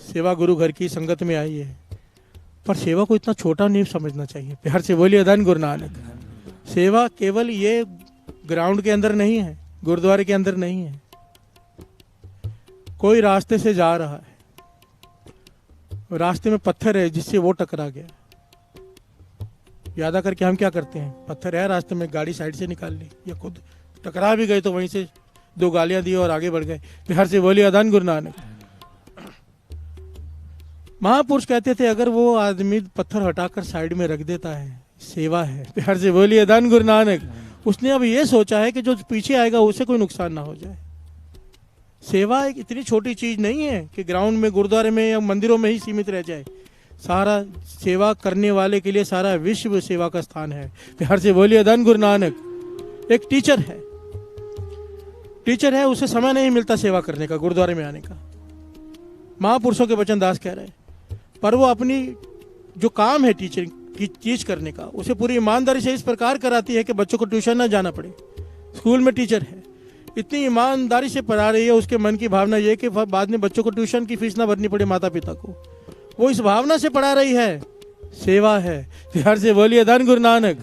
सेवा गुरु घर की संगत में आई है, पर सेवा को इतना छोटा नहीं समझना चाहिए। प्यार से बोलिए धन गुरु नानक। सेवा केवल ये ग्राउंड के अंदर नहीं है, गुरुद्वारे के अंदर नहीं है। कोई रास्ते से जा रहा है, रास्ते में पत्थर है जिससे वो टकरा गया, यादा करके हम क्या करते हैं, पत्थर है रास्ते में, गाड़ी साइड से निकाल ली, या खुद टकरा भी गए तो वहीं से 2 गालियां दी और आगे बढ़ गए। प्यार से बोलिए धन गुरु नानक। महापुरुष कहते थे अगर वो आदमी पत्थर हटाकर साइड में रख देता है, सेवा है। प्यार से बोलिए धन गुरु नानक। उसने अब ये सोचा है कि जो पीछे आएगा उसे कोई नुकसान ना हो जाए। सेवा एक इतनी छोटी चीज नहीं है कि ग्राउंड में, गुरुद्वारे में या मंदिरों में ही सीमित रह जाए। सारा सेवा करने वाले के लिए सारा विश्व सेवा का स्थान है। प्यार से बोलिए धन गुरु नानक। एक टीचर है, उसे समय नहीं मिलता सेवा करने का, गुरुद्वारे में आने का। महापुरुषों के वचन दास कह रहे हैं, पर वो अपनी जो काम है टीचिंग की चीज करने का, उसे पूरी ईमानदारी से इस प्रकार कराती है कि बच्चों को ट्यूशन ना जाना पड़े। स्कूल में टीचर है, इतनी ईमानदारी से पढ़ा रही है, उसके मन की भावना ये कि बाद में बच्चों को ट्यूशन की फीस ना भरनी पड़े माता पिता को, वो इस भावना से पढ़ा रही है। सेवा है। प्यार से बोलिए धन गुरु नानक।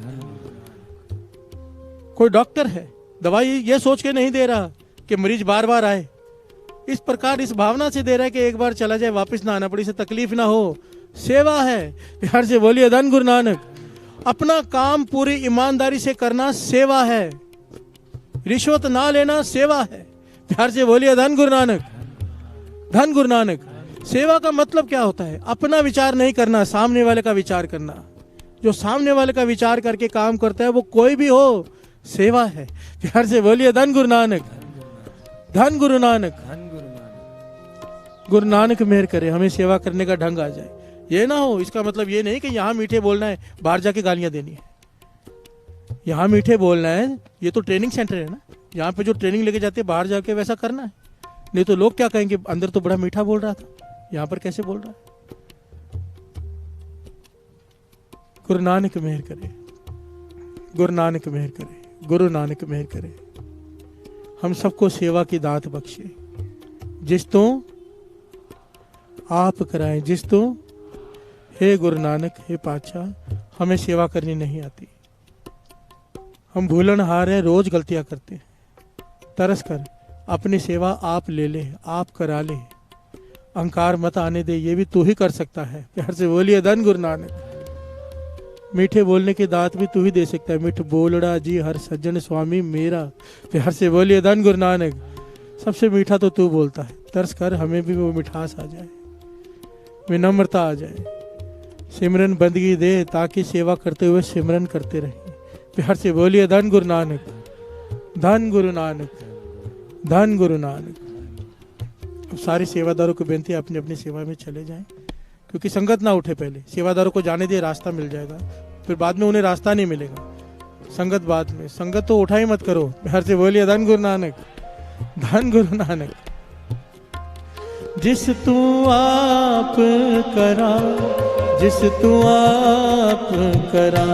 कोई डॉक्टर है, दवाई ये सोच के नहीं दे रहा कि मरीज बार बार आए, इस प्रकार इस भावना से दे रहा है कि एक बार चला जाए वापस ना आना पड़े, इसे तकलीफ ना हो। सेवा है। प्यार से बोलिए धन गुरु नानक। अपना काम पूरी ईमानदारी से करना सेवा है। रिश्वत ना लेना सेवा है। प्यार से बोलिए धन गुरु नानक, धन गुरु नानक। सेवा का मतलब क्या होता है? अपना विचार नहीं करना, सामने वाले का विचार करना। जो सामने वाले का विचार करके काम करता है वो कोई भी हो, सेवा है। प्यार से बोलिए धन गुरु नानक, धन गुरु नानक। गुरु नानक मेहर करे, हमें सेवा करने का ढंग आ जाए। ये ना हो, इसका मतलब ये नहीं कि यहाँ मीठे बोलना है, बाहर जाके गालियां देनी है। यहाँ मीठे बोलना है, ये तो ट्रेनिंग सेंटर है ना, यहाँ पे जो ट्रेनिंग लेके जाते हैं बाहर जाके वैसा करना है। नहीं तो लोग क्या कहेंगे, अंदर तो बड़ा मीठा बोल रहा था, यहाँ पर कैसे बोल रहा है। गुरु नानक मेहर करे, गुरु नानक मेहर करे, गुरु नानक मेहर करे। हम सबको सेवा की दात बख्शे। जिस तो आप कराएं, जिस तो हे गुरु नानक, हे पातशाह, हमें सेवा करनी नहीं आती। हम भूलनहार हैं, रोज गलतियां करते हैं। तरस कर अपनी सेवा आप ले ले, आप करा ले। अहंकार मत आने दे, ये भी तू ही कर सकता है। प्यार से बोलिए धन गुरु नानक। मीठे बोलने की दात भी तू ही दे सकता है। मिठ बोलड़ा जी हर सज्जन स्वामी मेरा। प्यार से बोलिए धन गुरु नानक। सबसे मीठा तो तू बोलता है। तरस कर हमें भी वो मिठास आ जाए, विनम्रता आ जाए। सिमरन बंदगी दे ताकि सेवा करते हुए सिमरन करते रहें। प्यार से बोलिए धन गुरु नानक, धन गुरु नानक, धन गुरु नानक। अब सारे सेवादारों को बेनती है अपनी अपनी सेवा में चले जाएं, क्योंकि संगत ना उठे। पहले सेवादारों को जाने दिए, रास्ता मिल जाएगा, फिर बाद में उन्हें रास्ता नहीं मिलेगा। संगत बाद में, संगत तो उठा ही मत करो। प्यार से बोलिए धन गुरु नानक, धन गुरु नानक। जिस तू आप करा, जिस तू आप करा,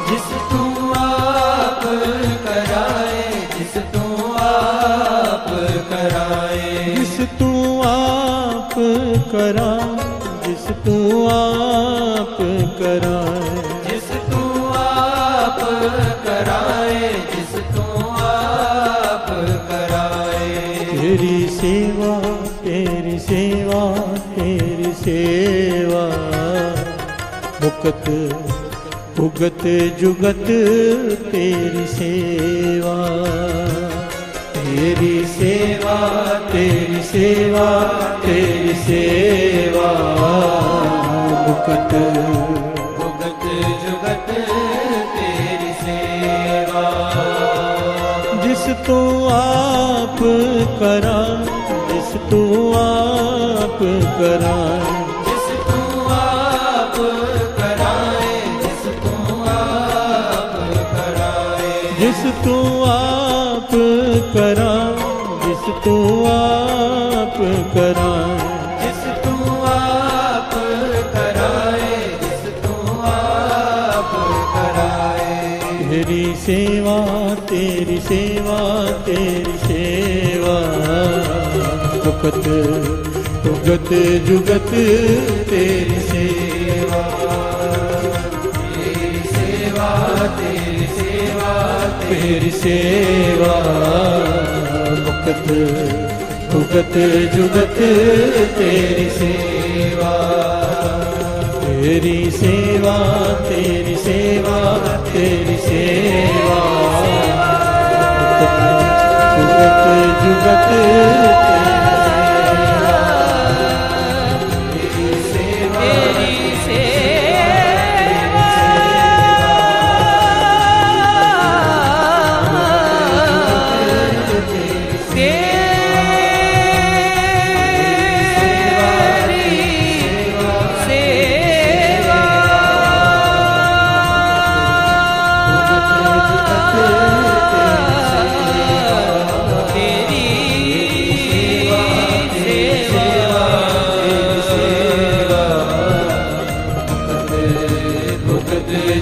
जिस तू आप कराए, जिस तू आप कराए, जिस तू आप करा, जिस तू आप कराए, जिस तू आप कराए, जिस तू आप कराए। तेरी सेवा, तेरी सेवा, तेरी सेवा, मुकत भुगत जुगत तेरी सेवा। तेरी सेवा, तेरी सेवा, तेरी सेवा, मुकत भुगत जुगत तेरी सेवा। जिस तू आ कराए, जिस तू आप कराए, जिस तू आप कराए, जिस तू आप कराए, जिस तू आप कराए, जिस तू आप कराए, जिस तू आप कराए, जिस तू आप कराए। तेरी सेवा तेरी सेवा तेरी सेवा, भुगत भुगत जुगत तेरी सेवा, तेरी सेवा, तेरी सेवा, तेरी सेवा, भुगत भुगत जुगत तेरी सेवा, तेरी सेवा तेरी सेवा तेरी सेवा, भुगत जुगत तेरी सेवा, तेरी सेवा,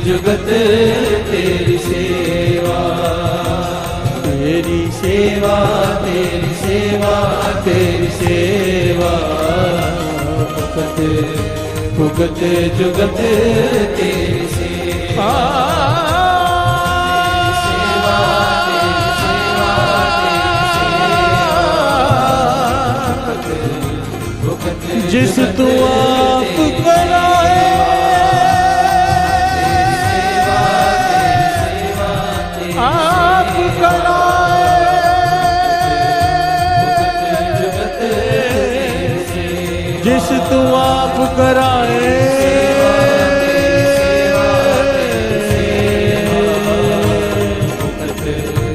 जुगत तेरी सेवा, तेरी सेवा तेरी सेवा तेरी सेवा, भुगत भुगत जुगत तेरी सेवा, जिस तू आप कराए, आप कराए, जिस तू आप कराए,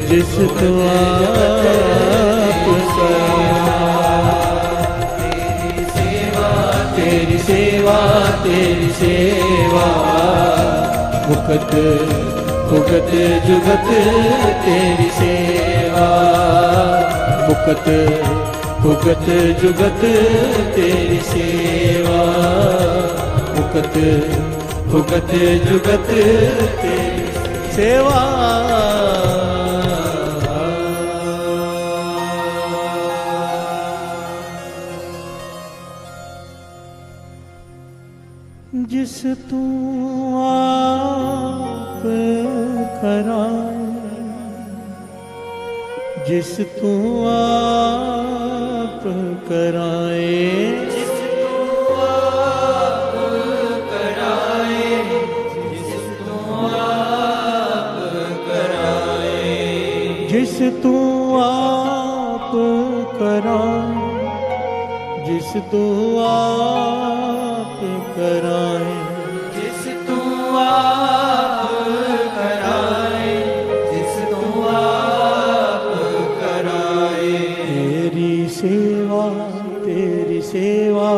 जिस तू आप तेरी सेवा तेरी सेवा, भुगत भुगत जुगत तेरी सेवा, भुगत भुगत जुगत तेरी सेवा, भुगत भुगत जुगत तेरी सेवा। जिस तू आप कराए, जिस तू आप कराए, जिस तू आप कराए, जिस तू आप कराए, जिस तू आप कराए, जिस तू आप कराए, जिस तू आप कराए, जिस तू आप कराए। तेरी सेवा तेरी सेवा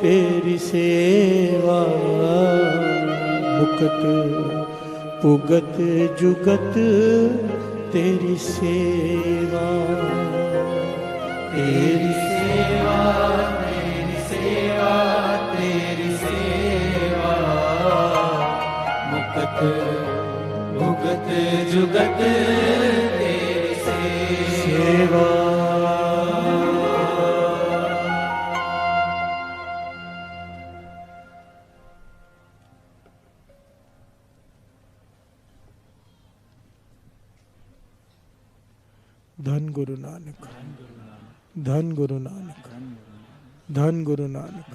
तेरी सेवा, भुगत भुगत जुगत तेरी सेवा, तेरी सेवा, तेरी सेवा, तेरी सेवा, भुगत भुगत जुगत तेरी सेवा। धन गुरु नानक, धन गुरु नानक, धन गुरु नानक।